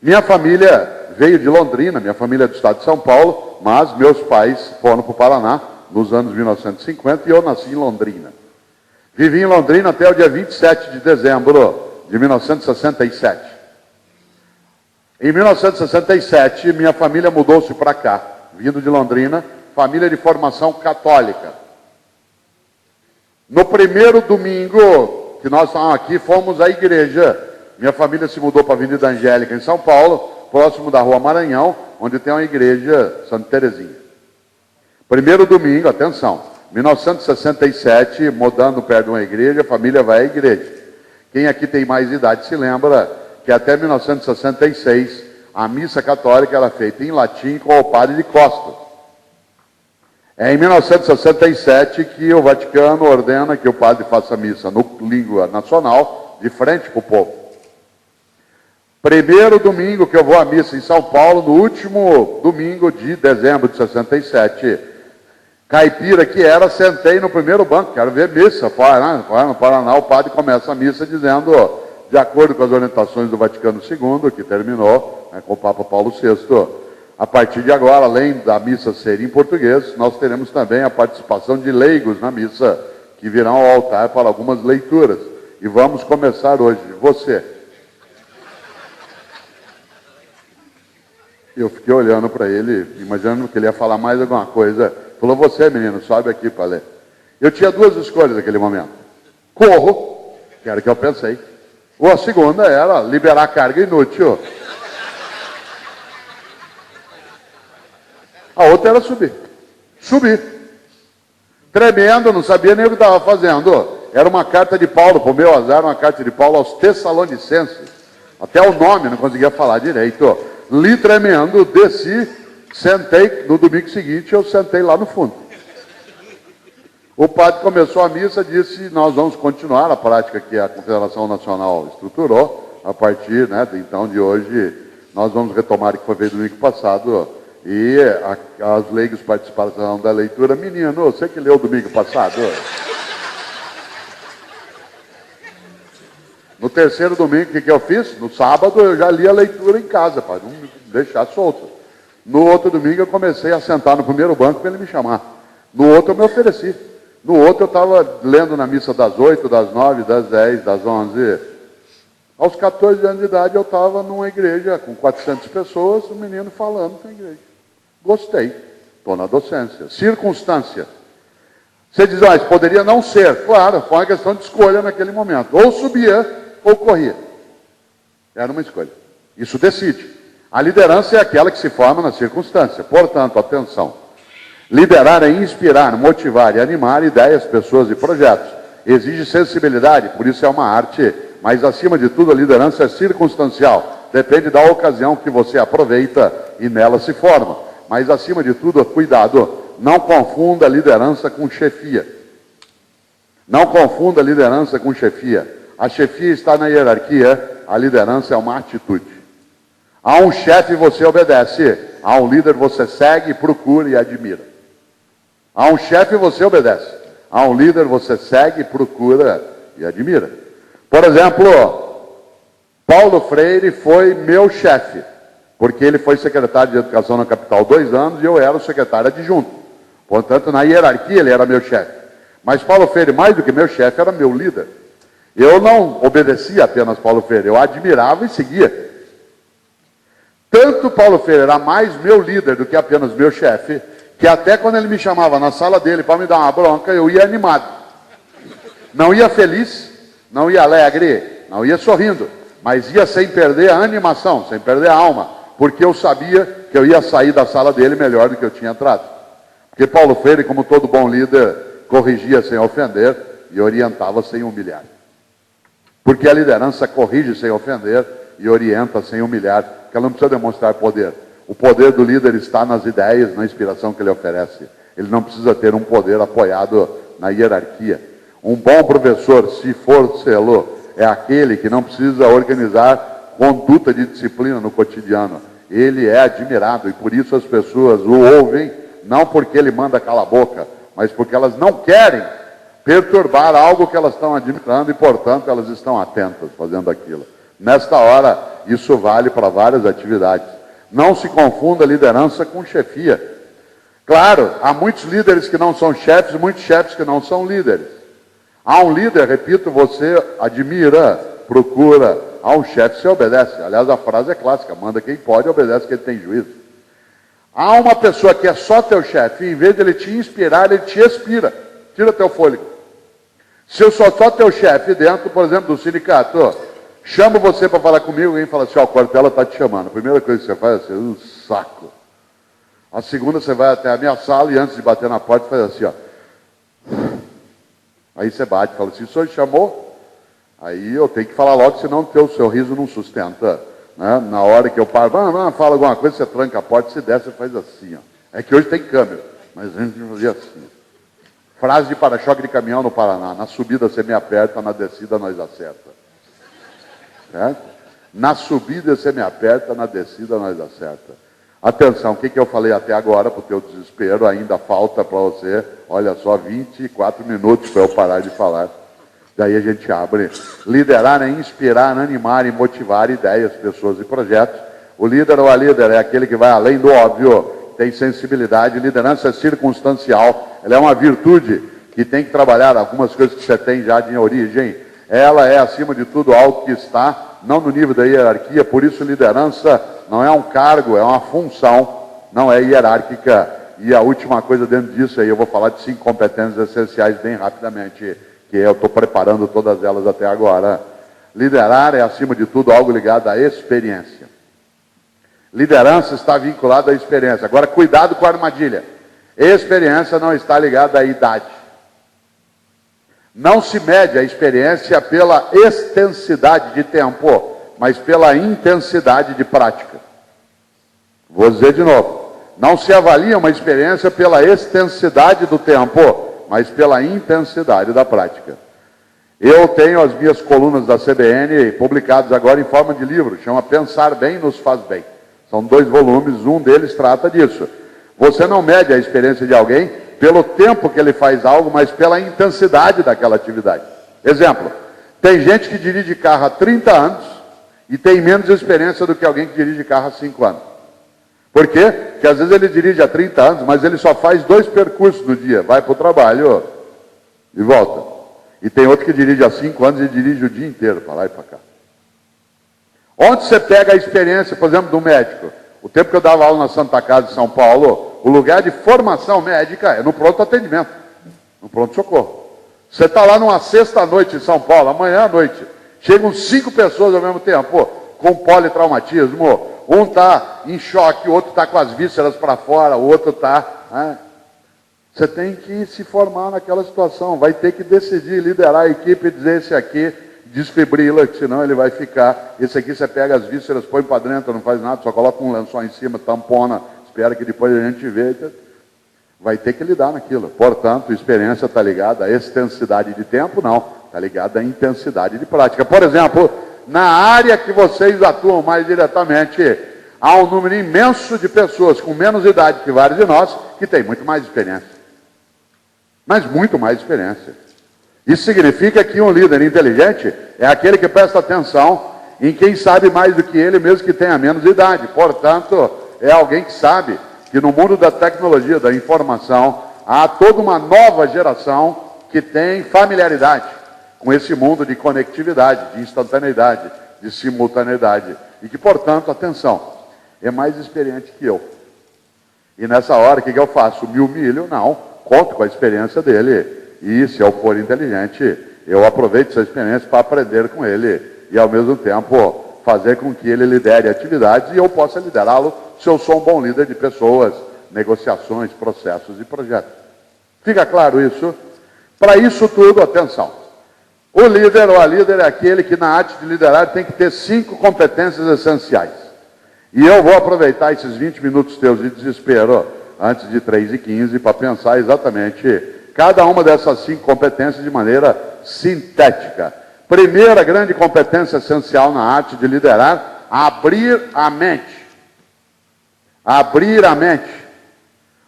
Minha família veio de Londrina, minha família é do estado de São Paulo, mas meus pais foram para o Paraná nos anos 1950 e eu nasci em Londrina. Vivi em Londrina até o dia 27 de dezembro de 1967. Em 1967, minha família mudou-se para cá, vindo de Londrina, família de formação católica. No primeiro domingo que nós estávamos aqui, fomos à igreja. Minha família se mudou para a Avenida Angélica, em São Paulo, próximo da Rua Maranhão, onde tem uma igreja Santa Terezinha. Primeiro domingo, atenção, 1967, mudando perto de uma igreja, a família vai à igreja. Quem aqui tem mais idade se lembra que até 1966, a missa católica era feita em latim com o padre de Costa. É em 1967 que o Vaticano ordena que o padre faça a missa no língua nacional, de frente para o povo. Primeiro domingo que eu vou à missa em São Paulo, no último domingo de dezembro de 67, caipira que era, sentei no primeiro banco, quero ver missa. No Paraná o padre começa a missa dizendo, de acordo com as orientações do Vaticano II, que terminou, né, com o Papa Paulo VI, a partir de agora, além da missa ser em português, nós teremos também a participação de leigos na missa, que virão ao altar para algumas leituras. E vamos começar hoje. Você. Eu fiquei olhando para ele, imaginando que ele ia falar mais alguma coisa. Falou, você, menino, sobe aqui para ler. Eu tinha duas escolhas naquele momento. Corro, que era o que eu pensei. Ou a segunda era liberar carga inútil. A outra era subir. Subir. Tremendo, não sabia nem o que estava fazendo. Era uma carta de Paulo, para o meu azar, uma carta de Paulo aos Tessalonicenses. Até o nome não conseguia falar direito. Li tremendo, desci, sentei, no domingo seguinte eu sentei lá no fundo. O padre começou a missa, disse, nós vamos continuar a prática que a Confederação Nacional estruturou, a partir, né, então de hoje, nós vamos retomar o que foi feito domingo passado, e as leigos participaram da leitura. Menino, você que leu domingo passado? No terceiro domingo, o que eu fiz? No sábado eu já li a leitura em casa, para não deixar solto. No outro domingo eu comecei a sentar no primeiro banco para ele me chamar. No outro eu me ofereci. No outro eu estava lendo na missa das 8, das 9, das 10, das 11. Aos 14 anos de idade eu estava numa igreja com 400 pessoas, um menino falando na igreja. Gostei. Estou na docência. Circunstância. Você diz, mas poderia não ser. Claro, foi uma questão de escolha naquele momento. Ou subia ou corria. Era uma escolha. Isso decide. A liderança é aquela que se forma na circunstância. Portanto, atenção. Liderar é inspirar, motivar e animar ideias, pessoas e projetos. Exige sensibilidade, por isso é uma arte. Mas, acima de tudo, a liderança é circunstancial. Depende da ocasião que você aproveita e nela se forma. Mas, acima de tudo, cuidado. Não confunda liderança com chefia. Não confunda liderança com chefia. A chefia está na hierarquia, a liderança é uma atitude. A um chefe você obedece, a um líder você segue, procura e admira. A um chefe você obedece. A um líder você segue, procura e admira. Por exemplo, Paulo Freire foi meu chefe, porque ele foi secretário de Educação na capital 2 anos e eu era o secretário adjunto. Portanto, na hierarquia ele era meu chefe. Mas Paulo Freire, mais do que meu chefe, era meu líder. Eu não obedecia apenas Paulo Freire, eu admirava e seguia. Tanto Paulo Freire era mais meu líder do que apenas meu chefe, que até quando ele me chamava na sala dele para me dar uma bronca, eu ia animado. Não ia feliz, não ia alegre, não ia sorrindo, mas ia sem perder a animação, sem perder a alma, porque eu sabia que eu ia sair da sala dele melhor do que eu tinha entrado. Porque Paulo Freire, como todo bom líder, corrigia sem ofender e orientava sem humilhar. Porque a liderança corrige sem ofender e orienta sem humilhar, porque ela não precisa demonstrar poder. O poder do líder está nas ideias, na inspiração que ele oferece. Ele não precisa ter um poder apoiado na hierarquia. Um bom professor, se for sê-lo, é aquele que não precisa organizar conduta de disciplina no cotidiano. Ele é admirado e por isso as pessoas o ouvem, não porque ele manda calar a boca, mas porque elas não querem perturbar algo que elas estão admirando e, portanto, elas estão atentas fazendo aquilo. Nesta hora, isso vale para várias atividades. Não se confunda liderança com chefia. Claro, há muitos líderes que não são chefes, muitos chefes que não são líderes. Há um líder, repito, você admira, procura. Há um chefe, você obedece. Aliás, a frase é clássica, manda quem pode, obedece quem tem juízo. Há uma pessoa que é só teu chefe, e em vez de ele te inspirar, ele te expira. Tira teu fôlego. Se eu sou só teu chefe dentro, por exemplo, do sindicato, chamo você para falar comigo, alguém fala assim, ó, a Cortella está te chamando. A primeira coisa que você faz é assim, saco. A segunda, você vai até a minha sala e antes de bater na porta, faz assim, ó. Aí você bate, fala assim, o senhor chamou? Aí eu tenho que falar logo, senão o seu riso não sustenta. Né? Na hora que eu paro, fala alguma coisa, você tranca a porta, se der, você faz assim, ó. É que hoje tem câmera, mas antes de fazer assim. Frase de para-choque de caminhão no Paraná, na subida você me aperta, na descida nós acerta. Certo? Na subida você me aperta, na descida nós acerta. Atenção, o que eu falei até agora, para o teu desespero, ainda falta para você, olha só, 24 minutos para eu parar de falar. Daí a gente abre. Liderar é inspirar, animar e motivar ideias, pessoas e projetos. O líder ou a líder é aquele que vai além do óbvio, tem sensibilidade. Liderança é circunstancial, ela é uma virtude que tem que trabalhar algumas coisas que você tem já de origem. Ela é, acima de tudo, algo que está, não no nível da hierarquia, por isso liderança não é um cargo, é uma função, não é hierárquica. E a última coisa dentro disso aí, eu vou falar de 5 competências essenciais bem rapidamente, que eu estou preparando todas elas até agora. Liderar é, acima de tudo, algo ligado à experiência. Liderança está vinculada à experiência. Agora, cuidado com a armadilha. Experiência não está ligada à idade. Não se mede a experiência pela extensidade de tempo, mas pela intensidade de prática. Vou dizer de novo. Não se avalia uma experiência pela extensidade do tempo, mas pela intensidade da prática. Eu tenho as minhas colunas da CBN publicadas agora em forma de livro, chama Pensar Bem nos Faz Bem. São 2 volumes, um deles trata disso. Você não mede a experiência de alguém pelo tempo que ele faz algo, mas pela intensidade daquela atividade. Exemplo, tem gente que dirige carro há 30 anos e tem menos experiência do que alguém que dirige carro há 5 anos. Por quê? Porque às vezes ele dirige há 30 anos, mas ele só faz 2 percursos no dia. Vai para o trabalho e volta. E tem outro que dirige há 5 anos e dirige o dia inteiro, para lá e para cá. Onde você pega a experiência, por exemplo, do médico? O tempo que eu dava aula na Santa Casa de São Paulo, o lugar de formação médica é no pronto atendimento, no pronto-socorro. Você está lá numa sexta-noite em São Paulo, amanhã à noite, chegam 5 pessoas ao mesmo tempo, com politraumatismo, um está em choque, o outro está com as vísceras para fora, o outro está... Você tem que se formar naquela situação, vai ter que decidir, liderar a equipe e dizer esse aqui desfibrila, que senão ele vai ficar. Esse aqui você pega as vísceras, põe para dentro, não faz nada, só coloca um lençol em cima, tampona, espera que depois a gente vê. Vai ter que lidar naquilo. Portanto, experiência está ligada à extensidade de tempo? Não, está ligada à intensidade de prática. Por exemplo, na área que vocês atuam mais diretamente, há um número imenso de pessoas com menos idade que vários de nós, que tem muito mais experiência. mas muito mais experiência. Isso significa que um líder inteligente é aquele que presta atenção em quem sabe mais do que ele, mesmo que tenha menos idade. Portanto, é alguém que sabe que no mundo da tecnologia, da informação, há toda uma nova geração que tem familiaridade com esse mundo de conectividade, de instantaneidade, de simultaneidade. E que, portanto, atenção, é mais experiente que eu. E nessa hora, o que eu faço? Me humilho? Não. Conto com a experiência dele. E se eu for inteligente, eu aproveito essa experiência para aprender com ele. E, ao mesmo tempo, fazer com que ele lidere atividades e eu possa liderá-lo se eu sou um bom líder de pessoas, negociações, processos e projetos. Fica claro isso? Para isso tudo, atenção. O líder ou a líder é aquele que na arte de liderar tem que ter 5 competências essenciais. E eu vou aproveitar esses 20 minutos teus de desespero, antes de 3h15, para pensar exatamente cada uma dessas 5 competências de maneira sintética. Primeira grande competência essencial na arte de liderar, abrir a mente. Abrir a mente.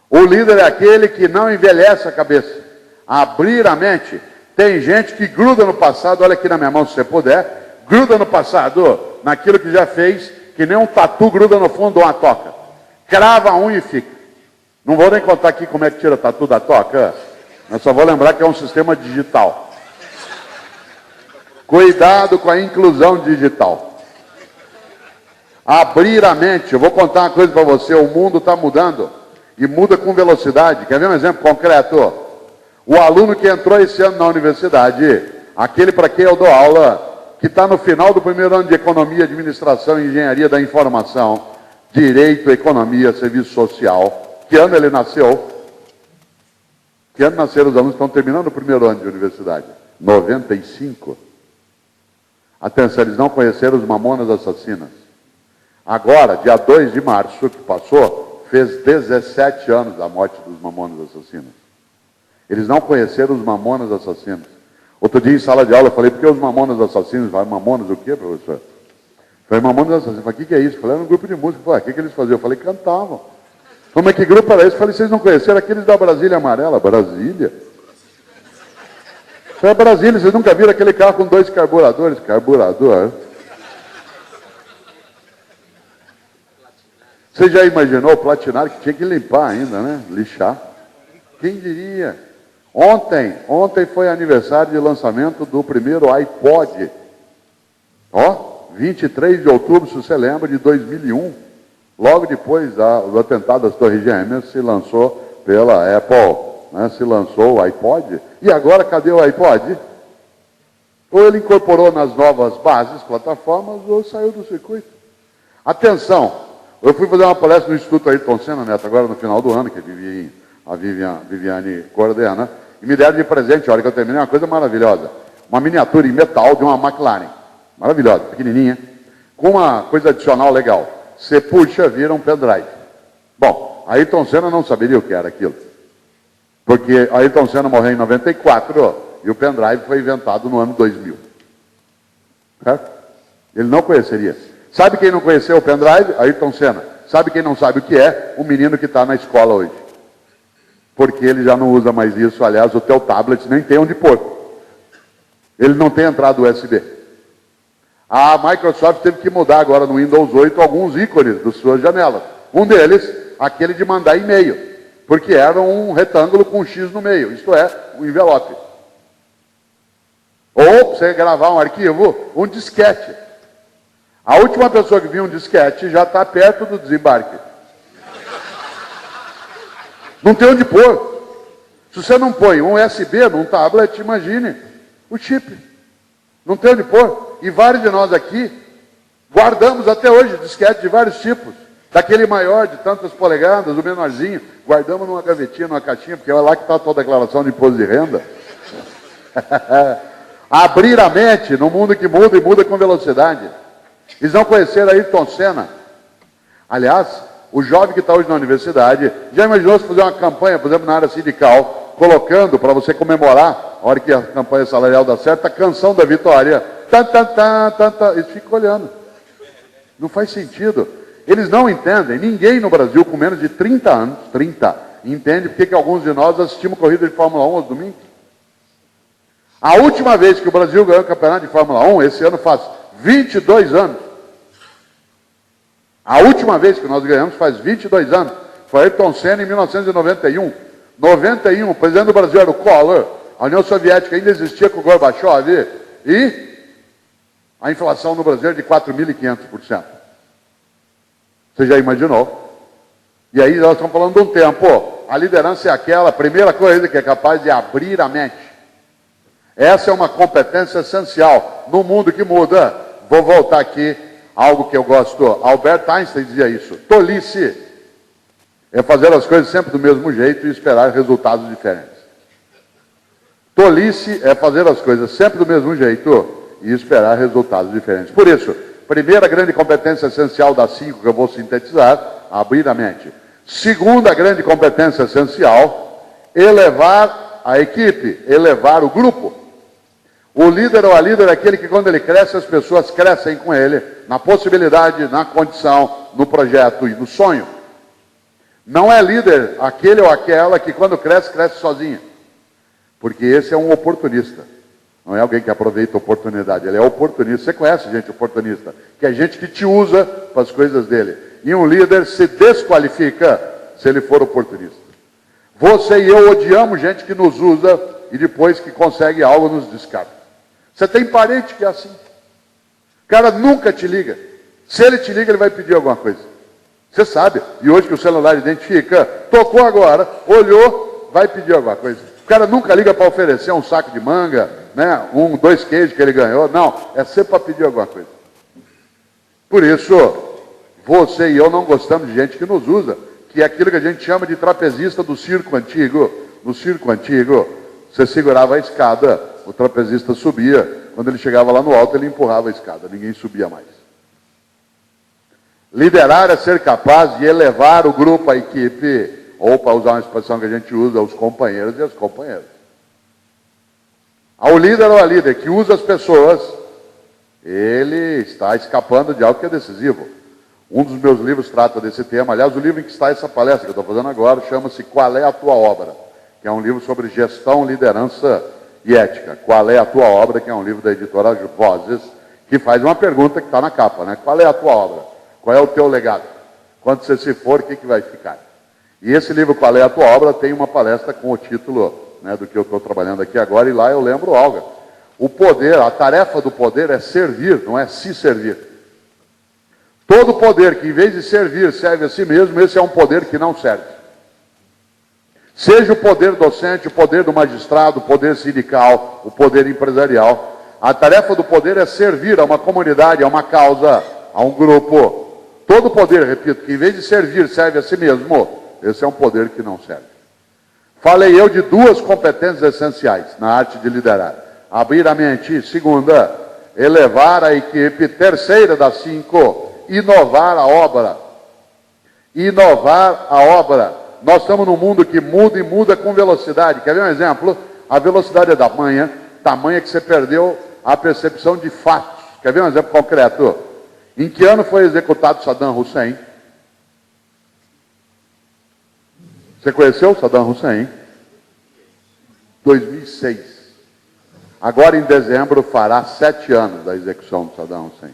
O líder é aquele que não envelhece a cabeça. Abrir a mente. Tem gente que gruda no passado, olha aqui na minha mão se você puder, gruda no passado, naquilo que já fez, que nem um tatu gruda no fundo de uma toca. Crava a unha e fica. Não vou nem contar aqui como é que tira tatu da toca, eu só vou lembrar que é um sistema digital. Cuidado com a inclusão digital. Abrir a mente. Eu vou contar uma coisa para você, o mundo está mudando, e muda com velocidade. Quer ver um exemplo concreto? O aluno que entrou esse ano na universidade, aquele para quem eu dou aula, que está no final do primeiro ano de Economia, Administração e Engenharia da Informação, Direito, Economia, Serviço Social. Que ano ele nasceu? Que ano nasceram os alunos que estão terminando o primeiro ano de universidade? 95. Atenção, eles não conheceram os Mamonas Assassinas. Agora, dia 2 de março, que passou, fez 17 anos da morte dos Mamonas Assassinos. Eles não conheceram os Mamonas Assassinos. Outro dia em sala de aula eu falei, por que os Mamonas Assassinos? Falei, Mamonas o quê, professor? Eu falei, Mamonas Assassinos. Eu falei, o que é isso? Eu falei, era um grupo de música. Eu falei, o que eles faziam? Eu falei, cantavam. Como é que grupo era esse? Eu falei, vocês não conheceram aqueles da Brasília Amarela? Brasília? Foi a Brasília, vocês nunca viram aquele carro com 2 carburadores? Carburador? Você já imaginou o platinário que tinha que limpar ainda, né? Lixar. Quem diria? Ontem foi aniversário de lançamento do primeiro iPod. Ó, 23 de outubro, se você lembra, de 2001. Logo depois do atentado das Torres Gêmeas, se lançou pela Apple, né? Se lançou o iPod. E agora, cadê o iPod? Ou ele incorporou nas novas bases, plataformas, ou saiu do circuito. Atenção, eu fui fazer uma palestra no Instituto Ayrton Senna, Neto, agora no final do ano, que a Viviane coordena, e me deram de presente, a hora que eu terminei, uma coisa maravilhosa. Uma miniatura em metal de uma McLaren. Maravilhosa, pequenininha, com uma coisa adicional legal. Você puxa, vira um pendrive. Bom, Ayrton Senna não saberia o que era aquilo. Porque Ayrton Senna morreu em 94 e o pendrive foi inventado no ano 2000. Certo? Ele não conheceria. Sabe quem não conheceu o pendrive? Ayrton Senna. Sabe quem não sabe o que é? O menino que está na escola hoje. Porque ele já não usa mais isso. Aliás, o teu tablet nem tem onde pôr. Ele não tem entrada USB. A Microsoft teve que mudar agora no Windows 8 alguns ícones das suas janelas. Um deles, aquele de mandar e-mail. Porque era um retângulo com um X no meio. Isto é, um envelope. Ou, você gravar um arquivo, um disquete. A última pessoa que viu um disquete já está perto do desembarque. Não tem onde pôr. Se você não põe um USB num tablet, imagine o chip. Não tem onde pôr. E vários de nós aqui guardamos até hoje disquete de vários tipos. Daquele maior de tantas polegadas, o menorzinho, guardamos numa gavetinha, numa caixinha, porque é lá que está a tua declaração de imposto de renda. Abrir a mente no mundo que muda e muda com velocidade. Eles não conheceram Ayrton Senna. Aliás, o jovem que está hoje na universidade, já imaginou se fazer uma campanha, por exemplo, na área sindical, colocando para você comemorar, a hora que a campanha salarial dá certo, a canção da vitória. Eles ficam olhando. Não faz sentido. Eles não entendem. Ninguém no Brasil com menos de 30 anos, entende por que alguns de nós assistimos corrida de Fórmula 1 aos domingos? A última vez que o Brasil ganhou o campeonato de Fórmula 1, esse ano faz 22 anos. A última vez que nós ganhamos faz 22 anos. Foi Ayrton Senna em 1991. 91, o presidente do Brasil era o Collor. A União Soviética ainda existia com o Gorbachev. E a inflação no Brasil é de 4.500%. Você já imaginou? E aí nós estamos falando de um tempo. A liderança é aquela primeira coisa que é capaz de abrir a mente. Essa é uma competência essencial no mundo que muda. Vou voltar aqui a algo que eu gosto. Albert Einstein dizia isso. Tolice é fazer as coisas sempre do mesmo jeito e esperar resultados diferentes. Tolice é fazer as coisas sempre do mesmo jeito e esperar resultados diferentes. Por isso, primeira grande competência essencial das 5 que eu vou sintetizar, abrir a mente. Segunda grande competência essencial, elevar a equipe, elevar o grupo. O líder ou a líder é aquele que quando ele cresce, as pessoas crescem com ele, na possibilidade, na condição, no projeto e no sonho. Não é líder aquele ou aquela que quando cresce, cresce sozinha. Porque esse é um oportunista. Não é alguém que aproveita a oportunidade, ele é oportunista. Você conhece gente oportunista, que é gente que te usa para as coisas dele. E um líder se desqualifica se ele for oportunista. Você e eu odiamos gente que nos usa e depois que consegue algo nos descarta. Você tem parente que é assim. O cara nunca te liga. Se ele te liga, ele vai pedir alguma coisa. Você sabe. E hoje que o celular identifica, tocou agora, olhou, vai pedir alguma coisa. O cara nunca liga para oferecer um saco de manga, né, 2 queijos que ele ganhou. Não, é sempre para pedir alguma coisa. Por isso, você e eu não gostamos de gente que nos usa, que é aquilo que a gente chama de trapezista do circo antigo. No circo antigo, você segurava a escada, o trapezista subia. Quando ele chegava lá no alto, ele empurrava a escada, ninguém subia mais. Liderar é ser capaz de elevar o grupo, a equipe, ou para usar uma expressão que a gente usa, os companheiros e as companheiras. Ao líder ou a líder que usa as pessoas, ele está escapando de algo que é decisivo. Um dos meus livros trata desse tema. Aliás, o livro em que está essa palestra que eu estou fazendo agora chama-se Qual é a Tua Obra? Que é um livro sobre gestão, liderança e ética. Qual é a Tua Obra? Que é um livro da editora Vozes, que faz uma pergunta que está na capa, né? Qual é a tua obra? Qual é o teu legado? Quando você se for, o que vai ficar? E esse livro, Qual é a Tua Obra, tem uma palestra com o título, né, do que eu estou trabalhando aqui agora, e lá eu lembro algo. O poder, a tarefa do poder é servir, não é se servir. Todo poder que em vez de servir, serve a si mesmo, esse é um poder que não serve. Seja o poder docente, o poder do magistrado, o poder sindical, o poder empresarial. A tarefa do poder é servir a uma comunidade, a uma causa, a um grupo. Todo poder, repito, que em vez de servir, serve a si mesmo, esse é um poder que não serve. Falei eu de 2 competências essenciais na arte de liderar. Abrir a mente. Segunda, elevar a equipe. Terceira das 5, inovar a obra. Inovar a obra. Nós estamos num mundo que muda e muda com velocidade. Quer ver um exemplo? A velocidade é tamanha que você perdeu a percepção de fatos. Quer ver um exemplo concreto? Em que ano foi executado Saddam Hussein? Você conheceu Saddam Hussein? 2006. Agora em dezembro fará 7 anos da execução de Saddam Hussein.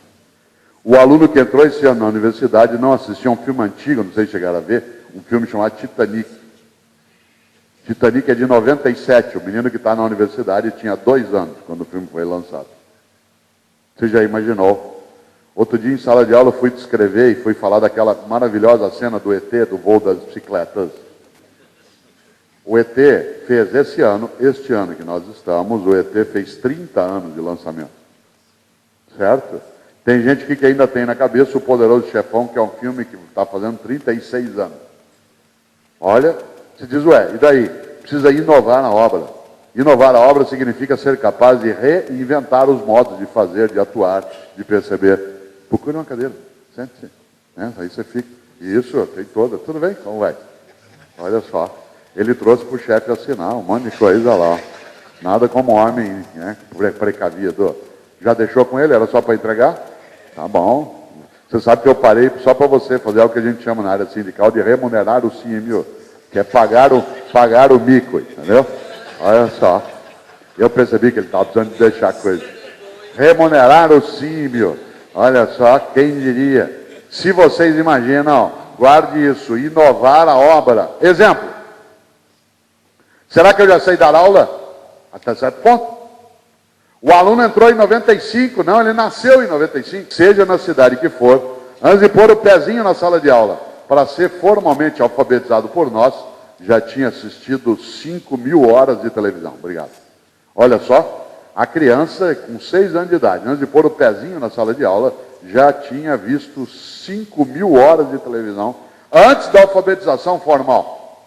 O aluno que entrou esse ano na universidade não assistiu a um filme antigo, não sei se chegaram a ver, um filme chamado Titanic. Titanic é de 97, o menino que está na universidade tinha 2 anos quando o filme foi lançado. Você já imaginou? Outro dia em sala de aula eu fui descrever e fui falar daquela maravilhosa cena do ET, do voo das bicicletas. O ET fez este ano que nós estamos, o ET fez 30 anos de lançamento. Certo? Tem gente aqui que ainda tem na cabeça o Poderoso Chefão, que é um filme que está fazendo 36 anos. Olha, se diz, ué, e daí? Precisa inovar na obra. Inovar a obra significa ser capaz de reinventar os modos de fazer, de atuar, de perceber. Procure uma cadeira, sente-se. Aí você fica. Isso, tem toda. Tudo bem? Como vai? Olha só. Ele trouxe para o chefe assinar um monte de coisa lá. Nada como homem, né, precavido. Já deixou com ele? Era só para entregar? Tá bom. Você sabe que eu parei só para você fazer o que a gente chama na área sindical de remunerar o símio. Quer pagar o mico, entendeu? Olha só. Eu percebi que ele estava precisando de deixar coisa. Remunerar o símio. Olha só, quem diria? Se vocês imaginam, guarde isso, inovar a obra. Exemplo. Será que eu já sei dar aula? Até certo ponto. O aluno entrou em 95, não, ele nasceu em 95. Seja na cidade que for, antes de pôr o pezinho na sala de aula, para ser formalmente alfabetizado por nós, já tinha assistido 5.000 horas de televisão. Obrigado. Olha só, a criança com 6 anos de idade, antes de pôr o pezinho na sala de aula, já tinha visto 5.000 horas de televisão antes da alfabetização formal.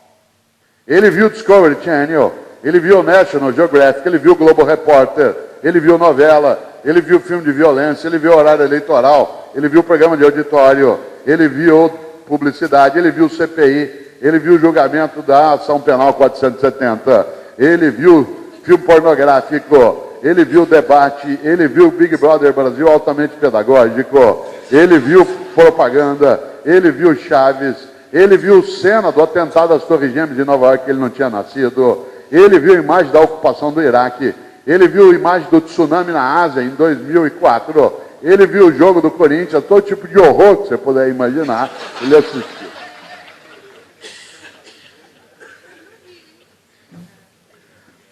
Ele viu Discovery Channel, ele viu National Geographic, ele viu Globo Repórter, ele viu novela, ele viu filme de violência, ele viu horário eleitoral, ele viu programa de auditório, ele viu publicidade, ele viu CPI, ele viu o julgamento da ação penal 470, ele viu filme pornográfico, ele viu debate, ele viu Big Brother Brasil altamente pedagógico, ele viu propaganda, ele viu Chaves, ele viu cena do atentado às Torres Gêmeas de Nova York, que ele não tinha nascido, ele viu imagem da ocupação do Iraque, ele viu imagem do tsunami na Ásia em 2004, ele viu o jogo do Corinthians, todo tipo de horror que você puder imaginar, ele assistiu.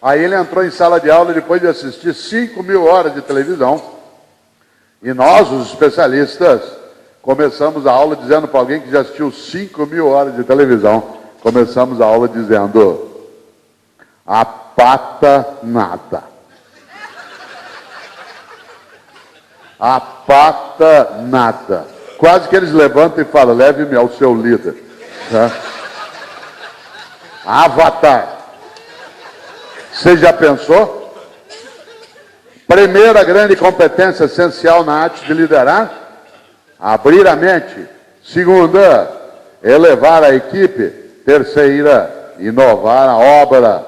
Aí ele entrou em sala de aula depois de assistir 5.000 horas de televisão. E nós, os especialistas, começamos a aula dizendo para alguém que já assistiu 5.000 horas de televisão, começamos a aula dizendo: a pata nada. A pata nada. Quase que eles levantam e falam: leve-me ao seu líder. Tá? Avatar. Você já pensou? Primeira grande competência essencial na arte de liderar: abrir a mente. Segunda, elevar a equipe. Terceira, inovar a obra.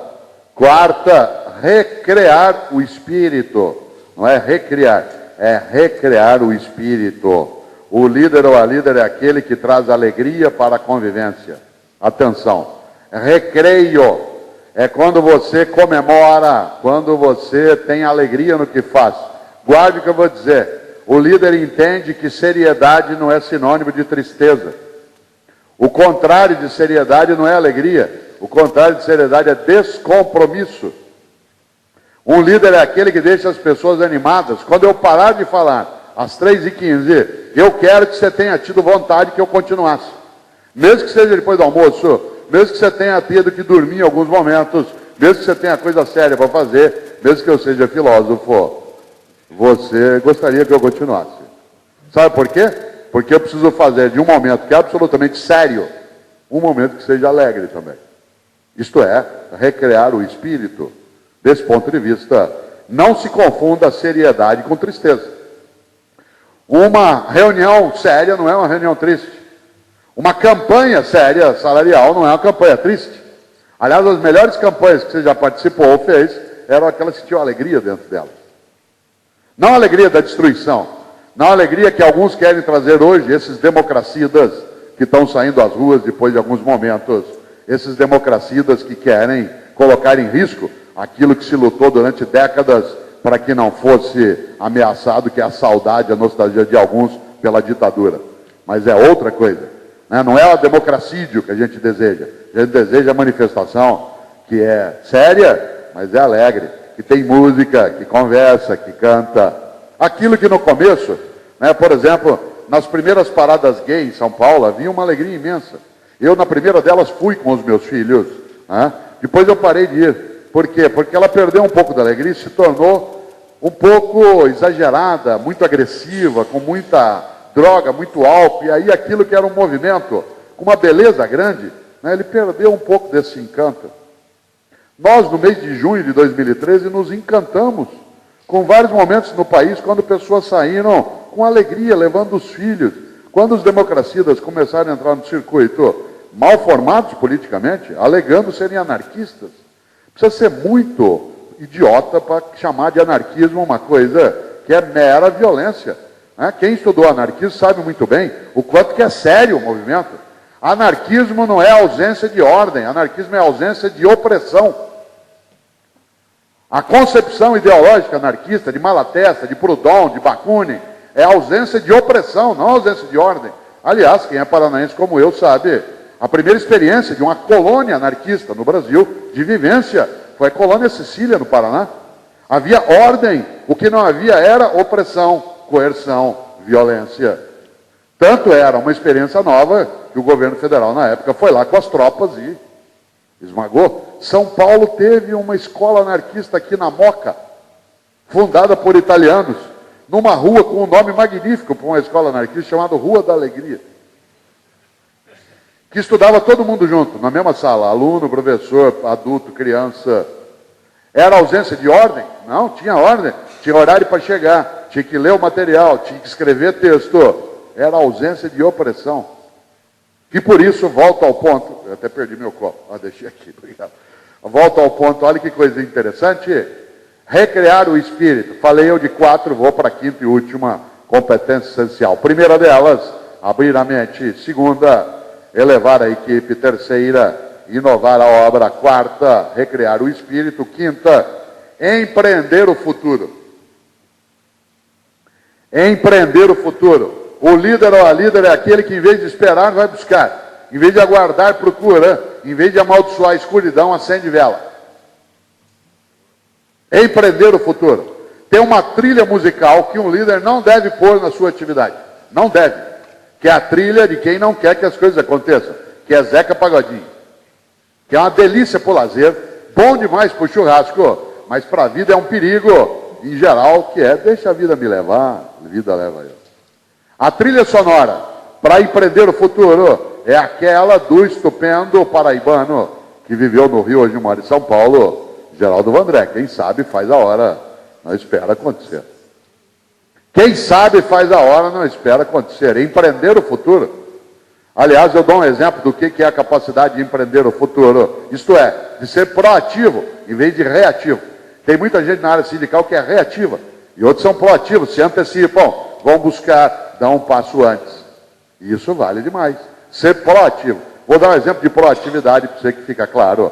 Quarta, recrear o espírito. Não é recriar, é recrear o espírito. O líder ou a líder é aquele que traz alegria para a convivência. Atenção, recreio. É quando você comemora, quando você tem alegria no que faz. Guarde o que eu vou dizer. O líder entende que seriedade não é sinônimo de tristeza. O contrário de seriedade não é alegria. O contrário de seriedade é descompromisso. Um líder é aquele que deixa as pessoas animadas. Quando eu parar de falar às 3h15, eu quero que você tenha tido vontade que eu continuasse. Mesmo que seja depois do almoço, mesmo que você tenha tido que dormir em alguns momentos, mesmo que você tenha coisa séria para fazer, mesmo que eu seja filósofo, você gostaria que eu continuasse. Sabe por quê? Porque eu preciso fazer de um momento que é absolutamente sério, um momento que seja alegre também. Isto é, recriar o espírito. Desse ponto de vista, não se confunda seriedade com tristeza. Uma reunião séria não é uma reunião triste. Uma campanha séria salarial não é uma campanha triste. Aliás, as melhores campanhas que você já participou ou fez eram aquelas que tinham alegria dentro delas. Não a alegria da destruição, não a alegria que alguns querem trazer hoje, esses democracidas que estão saindo às ruas depois de alguns momentos, esses democracidas que querem colocar em risco aquilo que se lutou durante décadas para que não fosse ameaçado, que é a saudade, a nostalgia de alguns pela ditadura. Mas é outra coisa. Não é o democracídio que a gente deseja. A gente deseja a manifestação que é séria, mas é alegre, que tem música, que conversa, que canta. Aquilo que no começo, por exemplo, nas primeiras paradas gay em São Paulo, havia uma alegria imensa. Eu, na primeira delas, fui com os meus filhos. Depois eu parei de ir. Por quê? Porque ela perdeu um pouco da alegria e se tornou um pouco exagerada, muito agressiva, com muita droga, muito álcool, e aí aquilo que era um movimento com uma beleza grande, ele perdeu um pouco desse encanto. Nós, no mês de junho de 2013, nos encantamos com vários momentos no país, quando pessoas saíram com alegria, levando os filhos. Quando os democracidas começaram a entrar no circuito, mal formados politicamente, alegando serem anarquistas. Precisa ser muito idiota para chamar de anarquismo uma coisa que é mera violência. Quem estudou anarquismo sabe muito bem o quanto que é sério o movimento. Anarquismo não é ausência de ordem, anarquismo é ausência de opressão. A concepção ideológica anarquista de Malatesta, de Proudhon, de Bakunin, é ausência de opressão, não ausência de ordem. Aliás, quem é paranaense como eu sabe, a primeira experiência de uma colônia anarquista no Brasil, de vivência, foi a colônia Sicília, no Paraná. Havia ordem, o que não havia era opressão, coerção, violência. Tanto era uma experiência nova que o governo federal, na época, foi lá com as tropas e esmagou. São Paulo teve uma escola anarquista aqui na Moca, fundada por italianos, numa rua com um nome magnífico para uma escola anarquista, chamada Rua da Alegria. Que estudava todo mundo junto, na mesma sala, aluno, professor, adulto, criança. Era ausência de ordem? Não, tinha ordem. Tinha horário para chegar, tinha que ler o material, tinha que escrever texto. Era ausência de opressão. E por isso, volto ao ponto, eu até perdi meu copo, deixei aqui, obrigado. Volto ao ponto, olha que coisa interessante, recriar o espírito. Falei eu de 4, vou para a 5ª e última competência essencial. Primeira delas, abrir a mente. Segunda, elevar a equipe. Terceira, inovar a obra. 4ª, recriar o espírito. 5ª, empreender o futuro. Empreender o futuro. O líder ou a líder é aquele que, em vez de esperar, vai buscar. Em vez de aguardar, procura. Em vez de amaldiçoar a escuridão, acende vela. Empreender o futuro. Tem uma trilha musical que um líder não deve pôr na sua atividade. Não deve. Que é a trilha de quem não quer que as coisas aconteçam. Que é Zeca Pagodinho. Que é uma delícia para o lazer. Bom demais para o churrasco. Mas para a vida é um perigo. Em geral, que é, deixa a vida me levar. A vida leva eu. A trilha sonora para empreender o futuro é aquela do estupendo paraibano que viveu no Rio, hoje mora em São Paulo, Geraldo Vandré. Quem sabe faz a hora, não espera acontecer. Quem sabe faz a hora, não espera acontecer. Empreender o futuro. Aliás, eu dou um exemplo do que é a capacidade de empreender o futuro. Isto é, de ser proativo em vez de reativo. Tem muita gente na área sindical que é reativa e outros são proativos, se antecipam, vão buscar, dão um passo antes. E isso vale demais. Ser proativo. Vou dar um exemplo de proatividade para você que fica claro.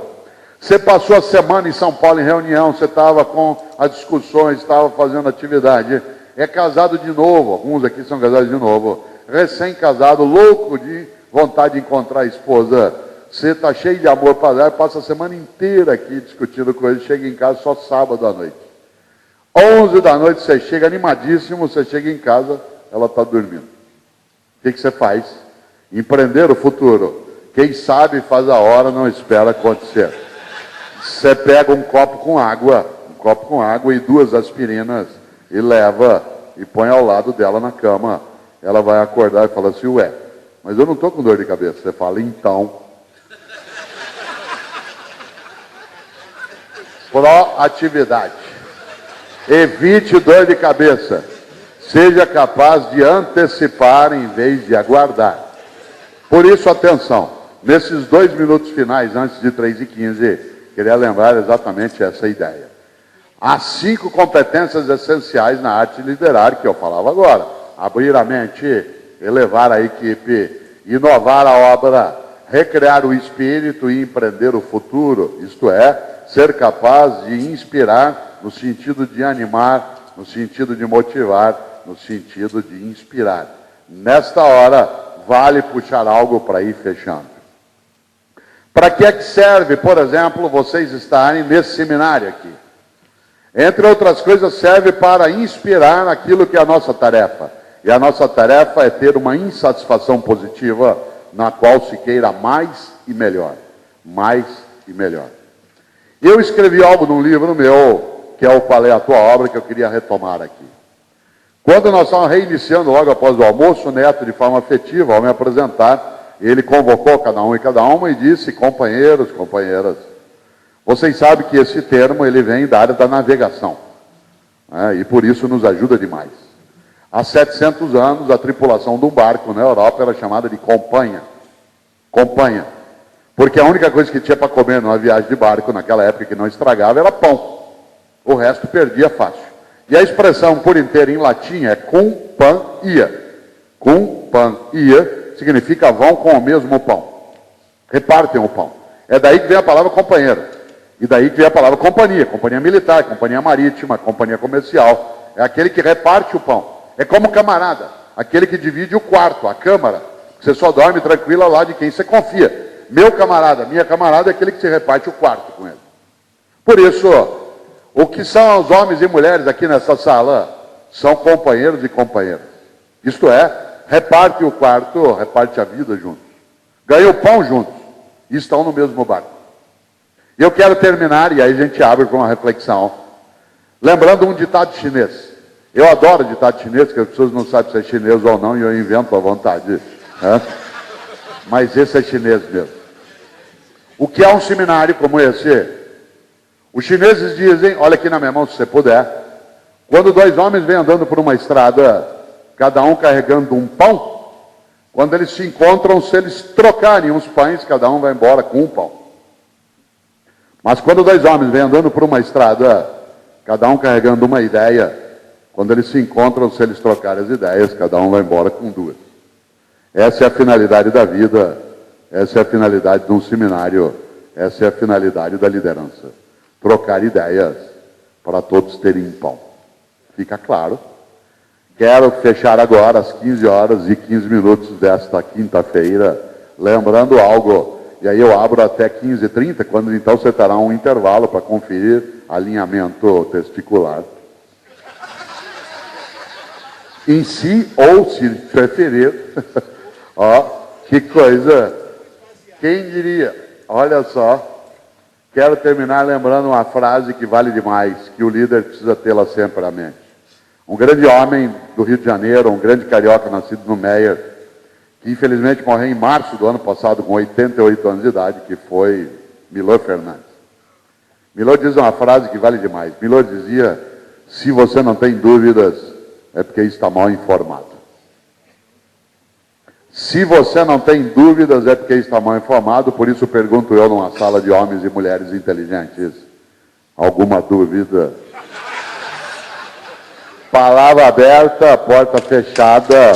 Você passou a semana em São Paulo em reunião, você estava com as discussões, estava fazendo atividade. É casado de novo, alguns aqui são casados de novo. Recém-casado, louco de vontade de encontrar a esposa. Você está cheio de amor para dar, passa a semana inteira aqui discutindo com ele, chega em casa só sábado à noite. 11 da noite você chega animadíssimo, você chega em casa, ela está dormindo. O que você faz? Empreender o futuro. Quem sabe faz a hora, não espera acontecer. Você pega um copo com água e 2 aspirinas e leva e põe ao lado dela na cama. Ela vai acordar e fala assim, ué, mas eu não estou com dor de cabeça. Você fala, então. Proatividade. Evite dor de cabeça. Seja capaz de antecipar em vez de aguardar. Por isso, atenção. Nesses 2 minutos finais, antes de 3h15, queria lembrar exatamente essa ideia. Há 5 competências essenciais na arte de liderar, que eu falava agora. Abrir a mente, elevar a equipe, inovar a obra, recriar o espírito e empreender o futuro. Isto é, ser capaz de inspirar no sentido de animar, no sentido de motivar, no sentido de inspirar. Nesta hora, vale puxar algo para ir fechando. Para que é que serve, por exemplo, vocês estarem nesse seminário aqui? Entre outras coisas, serve para inspirar naquilo que é a nossa tarefa. E a nossa tarefa é ter uma insatisfação positiva na qual se queira mais e melhor. Mais e melhor. Eu escrevi algo num livro meu, que é o Qual é a Tua Obra, que eu queria retomar aqui. Quando nós estávamos reiniciando logo após o almoço, o Neto, de forma afetiva, ao me apresentar, ele convocou cada um e cada uma e disse, companheiros, companheiras, vocês sabem que esse termo ele vem da área da navegação, né, e por isso nos ajuda demais. Há 700 anos, a tripulação de um barco na Europa era chamada de companhia. Companhia. Porque a única coisa que tinha para comer numa viagem de barco naquela época que não estragava era pão. O resto perdia fácil. E a expressão por inteiro em latim é companhia. Companhia significa vão com o mesmo pão. Repartem o pão. É daí que vem a palavra companheiro. E daí que vem a palavra companhia. Companhia militar, companhia marítima, companhia comercial. É aquele que reparte o pão. É como camarada. Aquele que divide o quarto, a câmara. Você só dorme tranquilo ao lado de quem você confia. Meu camarada, minha camarada é aquele que se reparte o quarto com ele. Por isso, o que são os homens e mulheres aqui nessa sala são companheiros e companheiras. Isto é, reparte o quarto, reparte a vida juntos. Ganha o pão juntos. E estão no mesmo barco. E eu quero terminar, e aí a gente abre com uma reflexão, lembrando um ditado chinês. Eu adoro ditado chinês, que as pessoas não sabem se é chinês ou não, e eu invento à vontade. Né? Mas esse é chinês mesmo. O que é um seminário como esse? Os chineses dizem, olha aqui na minha mão se você puder, quando dois homens vêm andando por uma estrada, cada um carregando um pão, quando eles se encontram, se eles trocarem os pães, cada um vai embora com um pão. Mas quando dois homens vêm andando por uma estrada, cada um carregando uma ideia, quando eles se encontram, se eles trocarem as ideias, cada um vai embora com duas. Essa é a finalidade da vida, essa é a finalidade de um seminário, essa é a finalidade da liderança. Trocar ideias para todos terem pão. Fica claro? Quero fechar agora às 15 horas e 15 minutos desta quinta-feira, lembrando algo, e aí eu abro até 15h30, quando então você terá um intervalo para conferir alinhamento testicular. Em si, ou se preferir, ó, que coisa, quem diria, olha só, quero terminar lembrando uma frase que vale demais, que o líder precisa tê-la sempre à mente. Um grande homem do Rio de Janeiro, um grande carioca nascido no Meier, que infelizmente morreu em março do ano passado com 88 anos de idade, que foi Milor Fernandes. Milor diz uma frase que vale demais. Milor dizia, se você não tem dúvidas, é porque está mal informado. Se você não tem dúvidas, é porque está mal informado, por isso pergunto eu numa sala de homens e mulheres inteligentes, alguma dúvida? Palavra aberta, porta fechada.